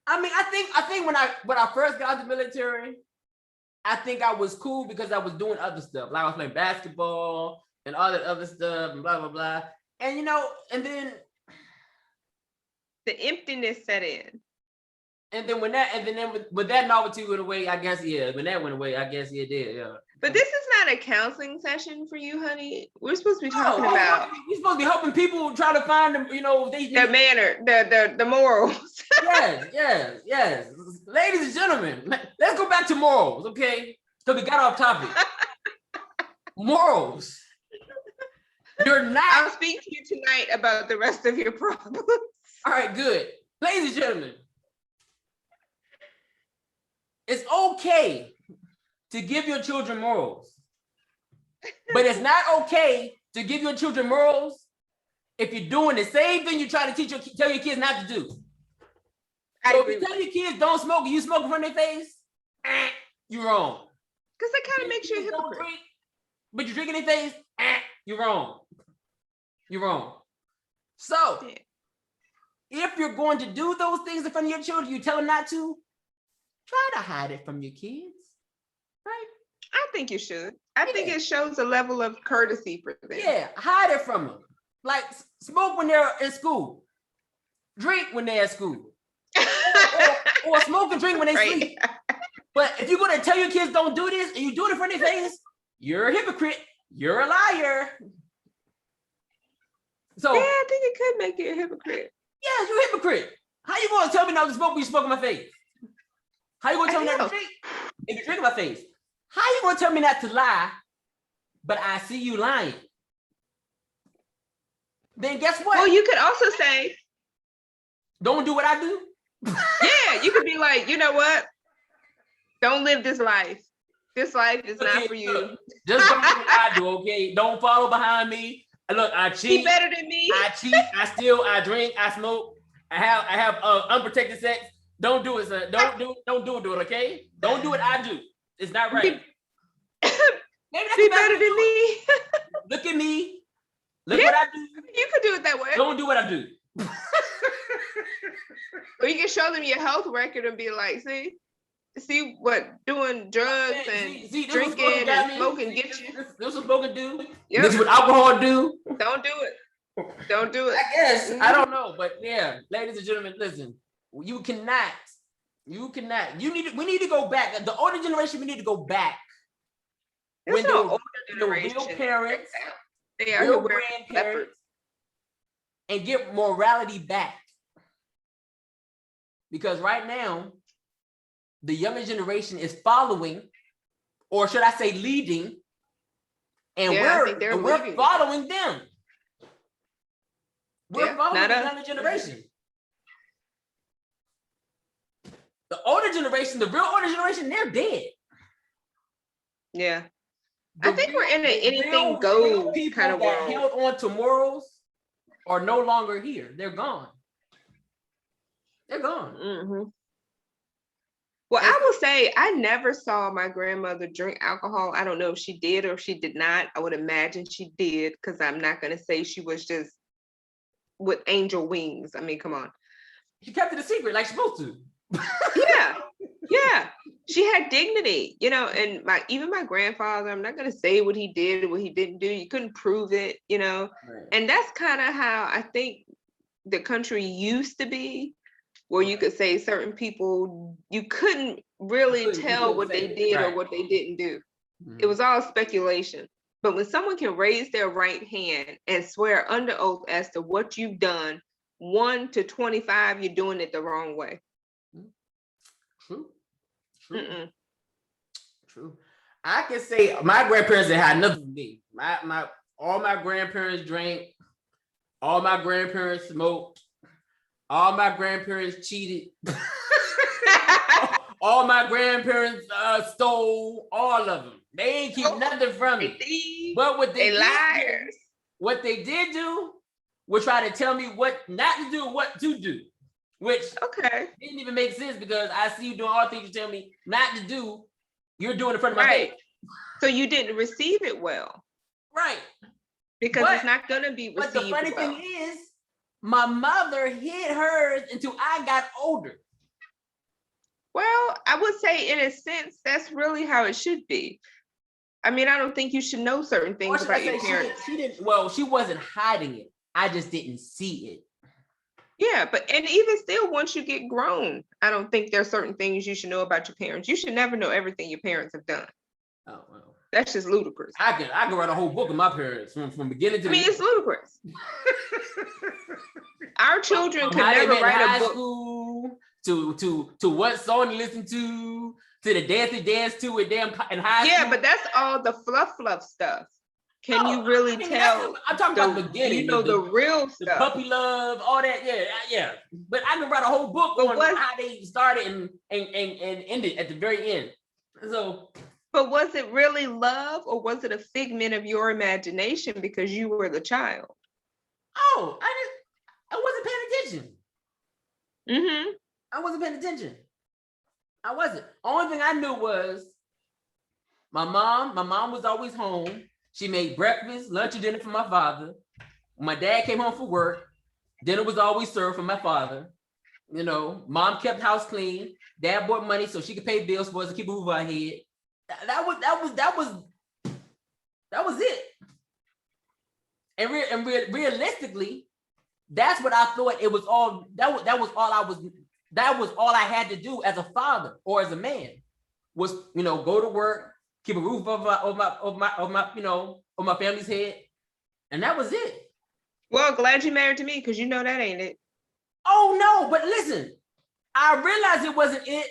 I mean, I think when I first got out the military, I think I was cool because I was doing other stuff. Like I was playing basketball and all that other stuff and blah, blah, blah. And and then the emptiness set in. And then when that novelty went away, I guess, yeah. When that went away, I guess it did, yeah. But this is not a counseling session for you, honey. We're supposed to be talking about. We're supposed to be helping people try to find them, the manner, the morals. Yes. Ladies and gentlemen, let's go back to morals, okay? So we got off topic. Morals. You're not. I'll speak to you tonight about the rest of your problems. All right, good. Ladies and gentlemen, it's okay to give your children morals, but it's not okay to give your children morals if you're doing the same thing you're trying to tell your kids not to do. So if you tell your kids don't smoke and you smoke in front of their face, you're wrong. Because that kind of makes you a hypocrite. Drink, but you drink in their face, you're wrong. You're wrong. So if you're going to do those things in front of your children, you tell them not to, try to hide it from your kids, right? I think you should. I think it shows a level of courtesy for them. Yeah, hide it from them. Like smoke when they're in school, drink when they're at school, or smoke and drink when they sleep. But if you're going to tell your kids don't do this and you do it in front of their face, you're a hypocrite. You're a liar. So yeah, I think it could make you a hypocrite. Yeah, you're a hypocrite. How you going to tell me not to smoke when you smoke in my face? How you going to tell me not to drink if you drink in my face? How you going to tell me not to lie, but I see you lying? Then guess what? Well, you could also say, don't do what I do. Yeah, you could be like, you know what? Don't live this life. This life is not for you. Look, just don't do what I do, okay? Don't follow behind me. Look, I cheat. Be better than me. I cheat. I steal. I drink. I smoke. I have unprotected sex. Don't do it, sir. Don't do it, okay? Don't do what I do. It's not right. Be better than me. Look at me. Look what I do. You could do it that way. Don't do what I do. Or you can show them your health record and be like, see what doing drugs and drinking and smoking get you. This what smoking do. Yep. This is what alcohol do. Don't do it. Don't do it. I guess. I don't know. But yeah, ladies and gentlemen, listen. You cannot. We need to go back. The older generation, we need to go back. There's no older generation. Real parents. They are real grandparents. And get morality back. Because right now, the younger generation is following, or should I say leading, and we're following them. We're following the younger generation. The older generation, the real older generation, they're dead. Yeah. I think we're in an anything goes kind of world. That held on to morals are no longer here. They're gone. They're gone. Mm-hmm. Well, I will say I never saw my grandmother drink alcohol. I don't know if she did or if she did not. I would imagine she did, because I'm not going to say she was just with angel wings. I mean, come on. She kept it a secret like she's supposed to. Yeah. She had dignity, and even my grandfather, I'm not going to say what he did or what he didn't do. You couldn't prove it, Right. And that's kind of how I think the country used to be, where you could say certain people, you couldn't really tell what they did or what they didn't do. Mm-hmm. It was all speculation. But when someone can raise their right hand and swear under oath as to what you've done, 1 to 25, you're doing it the wrong way. True. I can say my grandparents had nothing with me. All my grandparents drank. All my grandparents smoked. All my grandparents cheated. All my grandparents stole. All of them. They ain't keep nothing from me. But what they liars. What they did do was try to tell me what not to do, what to do. Which didn't even make sense, because I see you doing all things you tell me not to do. You're doing in front of my face. So you didn't receive it well. Right. Because it's not going to be received well. But the funny thing is, my mother hid hers until I got older. Well, I would say in a sense, that's really how it should be. I mean, I don't think you should know certain things about your parents. She wasn't hiding it. I just didn't see it. Yeah, and even still, once you get grown, I don't think there's certain things you should know about your parents. You should never know everything your parents have done. Oh, well. That's just ludicrous. I can write a whole book of my parents from beginning to end. It's ludicrous. Our children could never write a book. School, to what song to listen to the dance they dance to with them in high Yeah, school. but that's all the fluff stuff. Can No, you really I mean, tell I'm talking about the beginning, you know, the real the stuff? puppy love, all that. Yeah. But I can write a whole book But on how they started and ended at the very end. So, But was it really love, or was it a figment of your imagination because you were the child? I wasn't paying attention. Mm-hmm. I wasn't paying attention. I wasn't. Only thing I knew was my mom was always home. She made breakfast, lunch, and dinner for my father. When my dad came home from work, dinner was always served for my father. You know, mom kept house clean. Dad bought money so she could pay bills for us to keep a roof over our head. That was it. And realistically, that's what I thought it was all. That was all I had to do as a father or as a man was, you know, go to work, keep a roof over my family's head, and that was it. Well, glad you married to me, because you know that ain't it. Oh no, but listen, I realized it wasn't it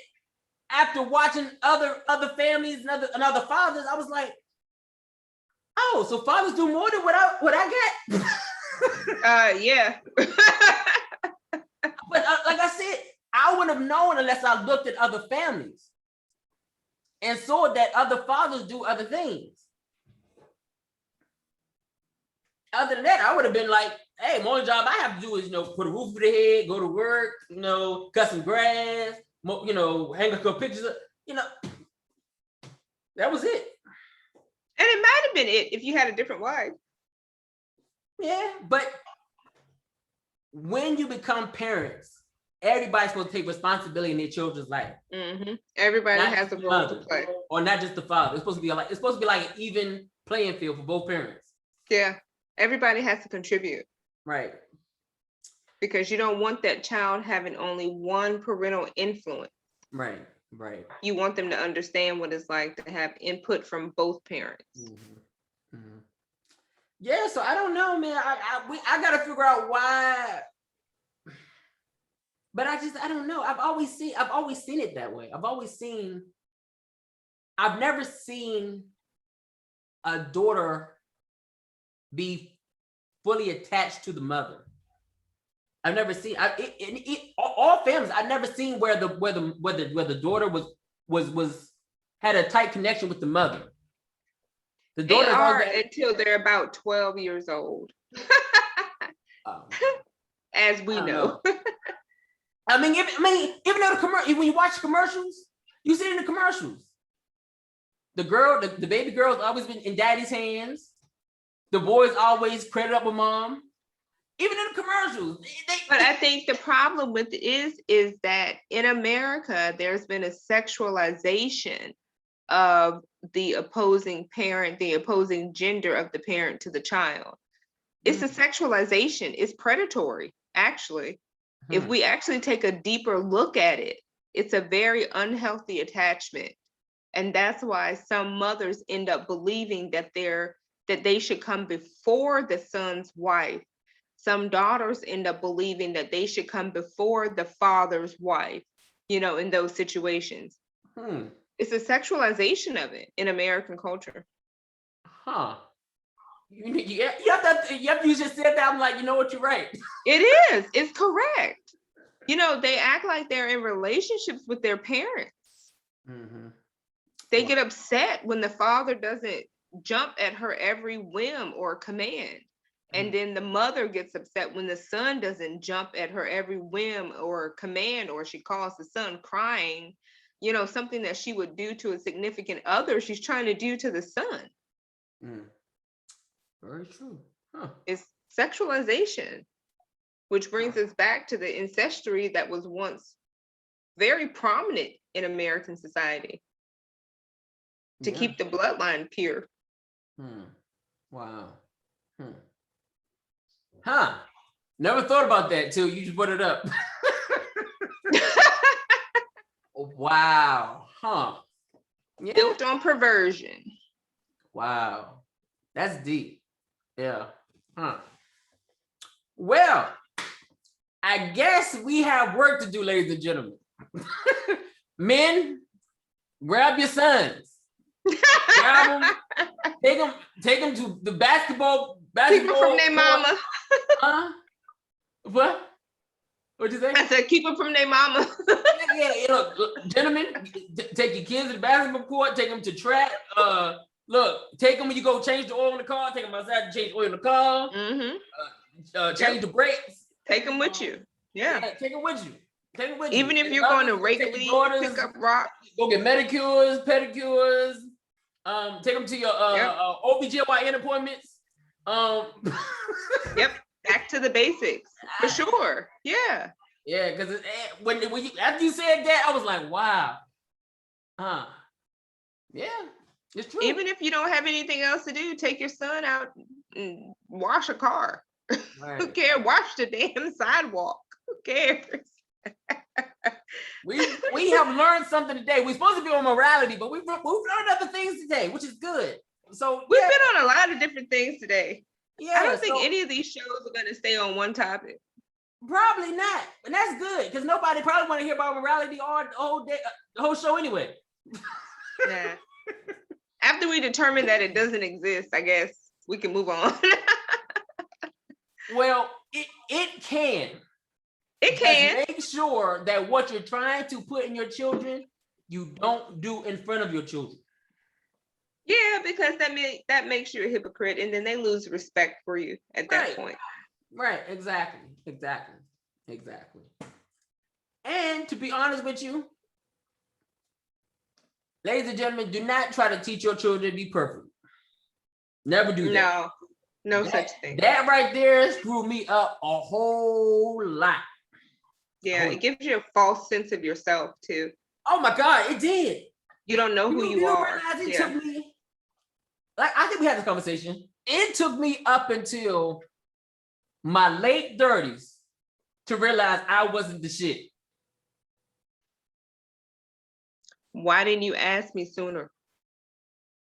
after watching other families and other fathers. I was like, oh, so fathers do more than what I get. Yeah. But like I said, I wouldn't have known unless I looked at other families and saw that other fathers do other things. Other than that, I would have been like, hey, my only job I have to do is, you know, put a roof over the head, go to work, you know, cut some grass, you know, hang a couple pictures, you know. That was it. And it might have been it if you had a different wife. Yeah, but when you become parents, everybody's supposed to take responsibility in their children's life. Mm-hmm. Everybody has a role to play, or not just the father. It's supposed to be like an even playing field for both parents. Yeah, everybody has to contribute. Right. Because you don't want that child having only one parental influence. Right. You want them to understand what it's like to have input from both parents. Mm-hmm. Mm-hmm. Yeah, so I don't know, man. I got to figure out why. But I don't know. I've always seen it that way. I've never seen a daughter be fully attached to the mother. I've never seen all families. I've never seen where the daughter was had a tight connection with the mother. The daughter are until they're about 12 years old. As we know. I mean, even though when you watch commercials, you see it in the commercials. The baby girl's always been in daddy's hands. The boy's always credit up with mom. Even in the commercials. But I think the problem with it is that in America, there's been a sexualization of the opposing parent, the opposing gender of the parent to the child. It's a sexualization. It's predatory, actually. If we actually take a deeper look at it, it's a very unhealthy attachment. And that's why some mothers end up believing that they should come before the son's wife. Some daughters end up believing that they should come before the father's wife, you know, in those situations. It's a sexualization of it in American culture. Huh. You have to you just said that. I'm like, you know what, you're right. It is. It's correct. You know, they act like they're in relationships with their parents. Mm-hmm. They get upset when the father doesn't jump at her every whim or command. And then the mother gets upset when the son doesn't jump at her every whim or command, or she calls the son crying, you know, something that she would do to a significant other, she's trying to do to the son. Very true. Huh. It's sexualization, which brings us back to the ancestry that was once very prominent in American society to keep the bloodline pure. Wow. Huh. Never thought about that till you just put it up. Wow. Huh. Yeah. Built on perversion. Wow. That's deep. Yeah. Huh. Well, I guess we have work to do, ladies and gentlemen. Men, grab your sons, grab them, take them to the basketball Keep them from their court. mama. Huh? What? What'd you say? I said, keep them from their mama. Yeah, look, gentlemen, take your kids to the basketball court, take them to track. Look, take them when you go change the oil in the car, take them outside to change the oil in the car, change the brakes. Take them with you. Yeah. Take them with you. Take them with Even you. if you're going to Wrigley, pick up rocks. Go get manicures, pedicures. Take them to your OBGYN appointments. Yep. Back to the basics for sure. Yeah. Yeah, because when you after you said that, I was like, wow. Yeah, it's true. Even if you don't have anything else to do, take your son out and wash a car. Right. Who cares? Wash the damn sidewalk. Who cares? We have learned something today. We're supposed to be on morality, but we've learned other things today, which is good. So we've been on a lot of different things today. Yeah, I don't think any of these shows are going to stay on one topic. Probably not, and that's good because nobody probably want to hear about morality all the whole day, the whole show anyway. Yeah. After we determine that it doesn't exist, I guess we can move on. Well, it can. It can. Just make sure that what you're trying to put in your children, you don't do in front of your children. Yeah, because that makes you a hypocrite, and then they lose respect for you at that point. Right, exactly. And to be honest with you, ladies and gentlemen, do not try to teach your children to be perfect. Never do that. No such thing. That right there screwed me up a whole lot. Yeah, it gives you a false sense of yourself too. Oh my God, it did. You don't know who you are. It took me, like, I think we had this conversation. It took me up until my late 30s to realize I wasn't the shit. Why didn't you ask me sooner?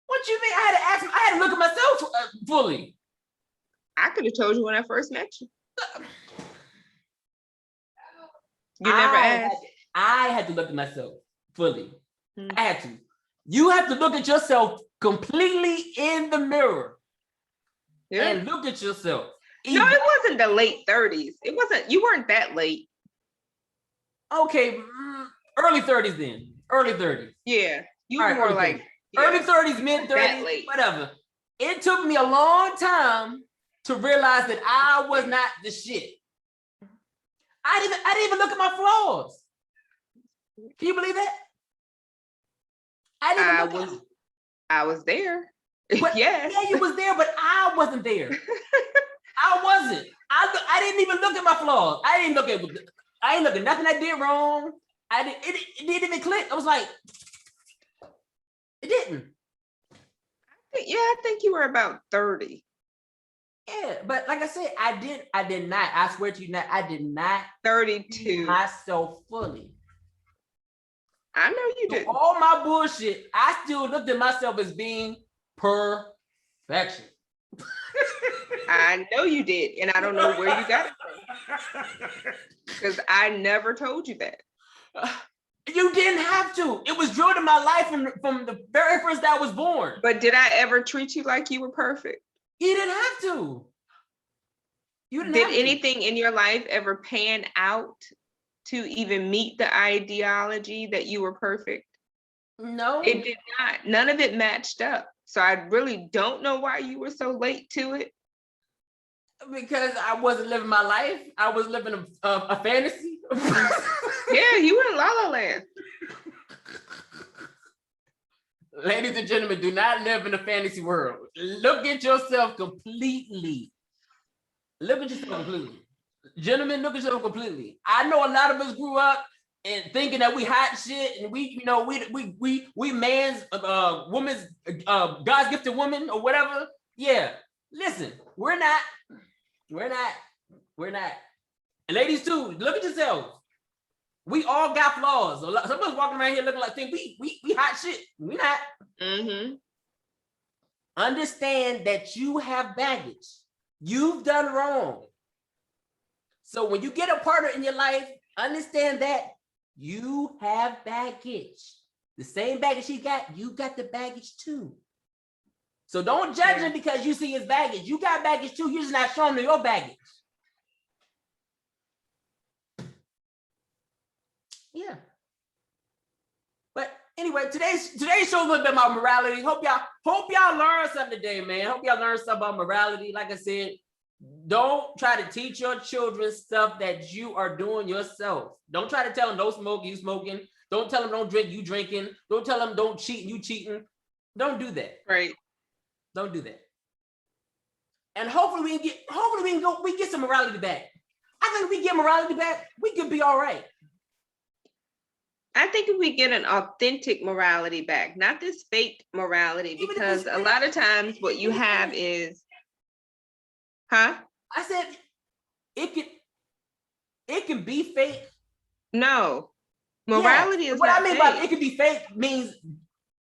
What you think? I had to look at myself fully. I could have told you when I first met you. You never asked. I had to look at myself fully. I had to. You have to look at yourself completely in the mirror and look at yourself. No, it wasn't the late 30s. It wasn't. You weren't that late. Okay, early 30s then. Early 30s. Yeah, you were more like early 30s, mid 30s, whatever. It took me a long time to realize that I was not the shit. I didn't even look at my flaws. Can you believe that? I was there. But, yes. Yeah, you was there, but I wasn't there. I wasn't. I didn't even look at my flaws. I ain't look at nothing I did wrong. It didn't even click. I was like, it didn't. I think you were about 30. Yeah, but like I said, I did not. I swear to you, I did not 32 myself fully. I know you did. All my bullshit, I still looked at myself as being perfection. I know you did, and I don't know where you got it from. Because I never told you that. You didn't have to. It was drilled in my life from the very first day I was born. But did I ever treat you like you were perfect? You didn't have to. Did anything in your life ever pan out to even meet the ideology that you were perfect? No. It did not. None of it matched up. So I really don't know why you were so late to it. Because I wasn't living my life. I was living a fantasy. Yeah, you were in La La Land. Ladies and gentlemen, do not live in a fantasy world. Look at yourself completely. Look at yourself completely. Gentlemen, look at yourself completely. I know a lot of us grew up and thinking that we hot shit and we man's, woman's, God's gifted woman or whatever. Yeah, listen, we're not. And ladies too, look at yourselves. We all got flaws. Some of us walking around here looking like think we hot shit. We not. Mm-hmm. Understand that you have baggage. You've done wrong. So when you get a partner in your life, understand that you have baggage. The same baggage he got, you got the baggage too. So don't judge him because you see his baggage. You got baggage too. You're just not showing him your baggage. Yeah. But anyway, today's show a little bit about morality. Hope y'all learn something today, man. Hope y'all learn something about morality. Like I said, don't try to teach your children stuff that you are doing yourself. Don't try to tell them don't smoke, you smoking. Don't tell them don't drink, you drinking. Don't tell them don't cheat, you cheating. Don't do that. Right. Don't do that. And hopefully we get some morality back. I think if we get morality back, we could be all right. I think if we get an authentic morality back, not this fake morality, because a lot of times what you have is, I said it can be fake. No, morality is what not I mean fake. by it can be fake means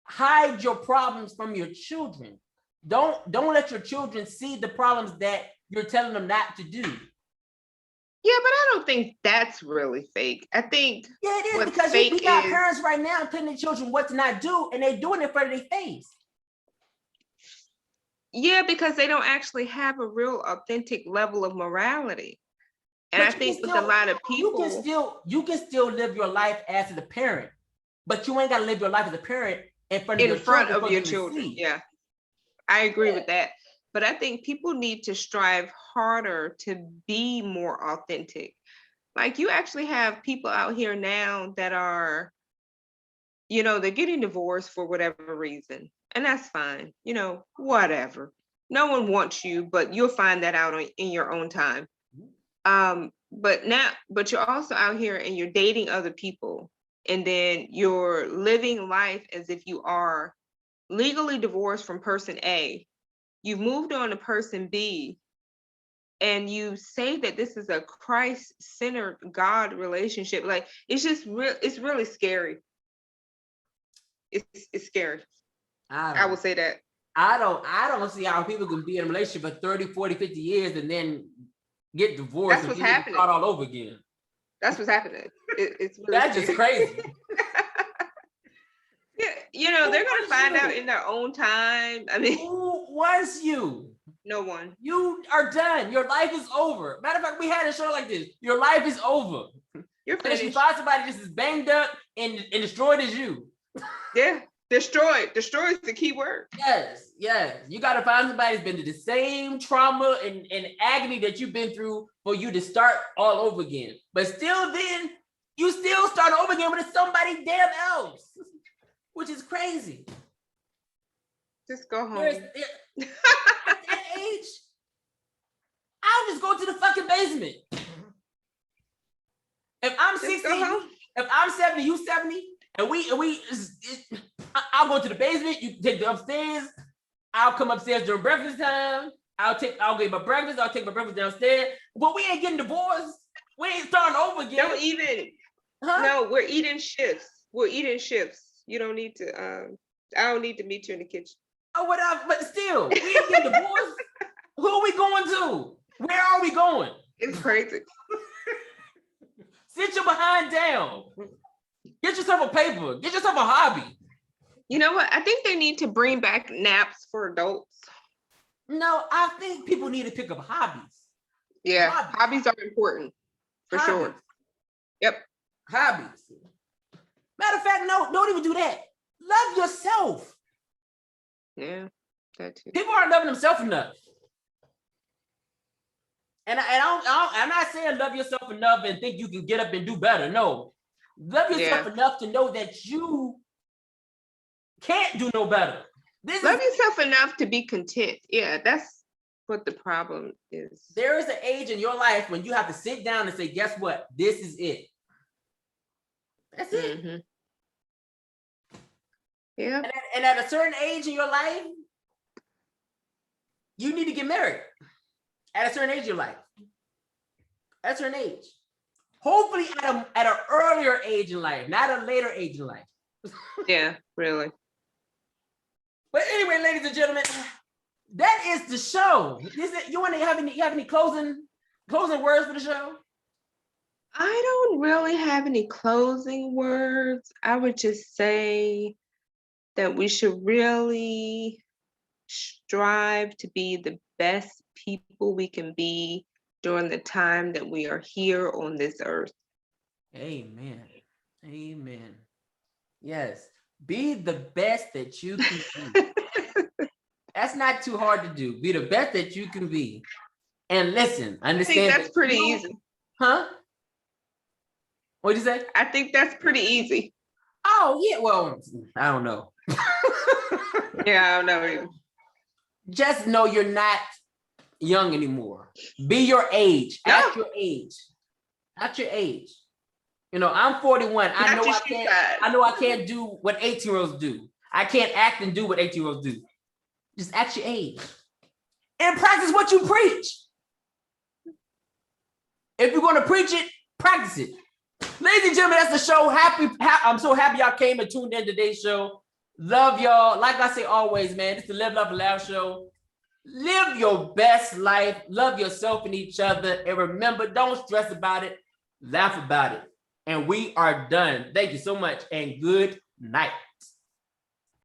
hide your problems from your children. Don't let your children see the problems that you're telling them not to do. Yeah, but I don't think that's really fake. I think it is, because we got parents right now telling their children what to not do, and they're doing it in front of their face. Yeah, because they don't actually have a real authentic level of morality. And I think with a lot of people, you can still live your life as a parent, but you ain't got to live your life as a parent in front of your children. Yeah, I agree with that. But I think people need to strive harder to be more authentic. Like, you actually have people out here now that are, they're getting divorced for whatever reason. And that's fine, whatever. No one wants you, but you'll find that out in your own time. But you're also out here and you're dating other people, and then you're living life as if you are legally divorced from person A. You've moved on to person B, and you say that this is a Christ-centered God relationship. Like, it's just it's really scary. It's scary. I will say that. I don't see how people can be in a relationship for 30, 40, 50 years and then get divorced. That's what's happening. Start all over again. That's what's happening. It's really that's just crazy. Yeah, they're gonna find out in their own time. I mean, who was you? No one. You are done. Your life is over. Matter of fact, we had a show like this. Your life is over. You're finished. You find somebody just as banged up and destroyed as you. Yeah, destroyed. Destroyed is the key word. Yes. You got to find somebody who's been through the same trauma and agony that you've been through for you to start all over again. But still, then you still start over again with somebody damn else, which is crazy. Just go home. At that age, I'll just go to the fucking basement. If I'm 60, if I'm 70, you 70, and I'll go to the basement. You take the upstairs. I'll come upstairs during breakfast time. I'll get my breakfast. I'll take my breakfast downstairs. But we ain't getting divorced. We ain't starting over again. Don't even. Huh? No, we're eating shifts. You don't need to. I don't need to meet you in the kitchen. Oh, whatever. But still, we ain't getting divorced. Who are we going to? Where are we going? It's crazy. Sit your behind down. Get yourself a paper. Get yourself a hobby. You know what? I think they need to bring back naps for adults. No, I think people need to pick up hobbies. Yeah, hobbies are important for sure. Yep. Hobbies. Matter of fact, no, don't even do that. Love yourself. Yeah, that too. People aren't loving themselves enough. And I'm not saying love yourself enough and think you can get up and do better. No. Love yourself enough to know that you can't do no better. Love yourself enough to be content. Yeah, that's what the problem is. There is an age in your life when you have to sit down and say, guess what? This is it. That's it. Mm-hmm. Yeah. And at a certain age in your life, you need to get married. At a certain age in your life. At a certain age. Hopefully at an earlier age in life, not a later age in life. Yeah, really. But anyway, ladies and gentlemen, that is the show. You want to have any closing words for the show? I don't really have any closing words. I would just say that we should really strive to be the best people we can be during the time that we are here on this earth. Amen. Amen. Yes. Be the best that you can be. That's not too hard to do. Be the best that you can be. And listen, I think understand that's that pretty you- easy. Huh? What'd you say? I think that's pretty easy. Oh, yeah. Well, I don't know. Yeah, I don't know. Just know you're not young anymore. Be your age. Yeah. At your age. At your age. You know, I'm 41. I Not know I just you can't. guys. I know I can't do what 18-year-olds do. I can't act and do what 18-year-olds do. Just at your age. And practice what you preach. If you're going to preach it, practice it. Ladies and gentlemen, that's the show. I'm so happy y'all came and tuned in today's show. Love y'all. Like I say always, man, it's the Live, Love, and Laugh show. Live your best life. Love yourself and each other. And remember, don't stress about it. Laugh about it. And we are done. Thank you so much and good night.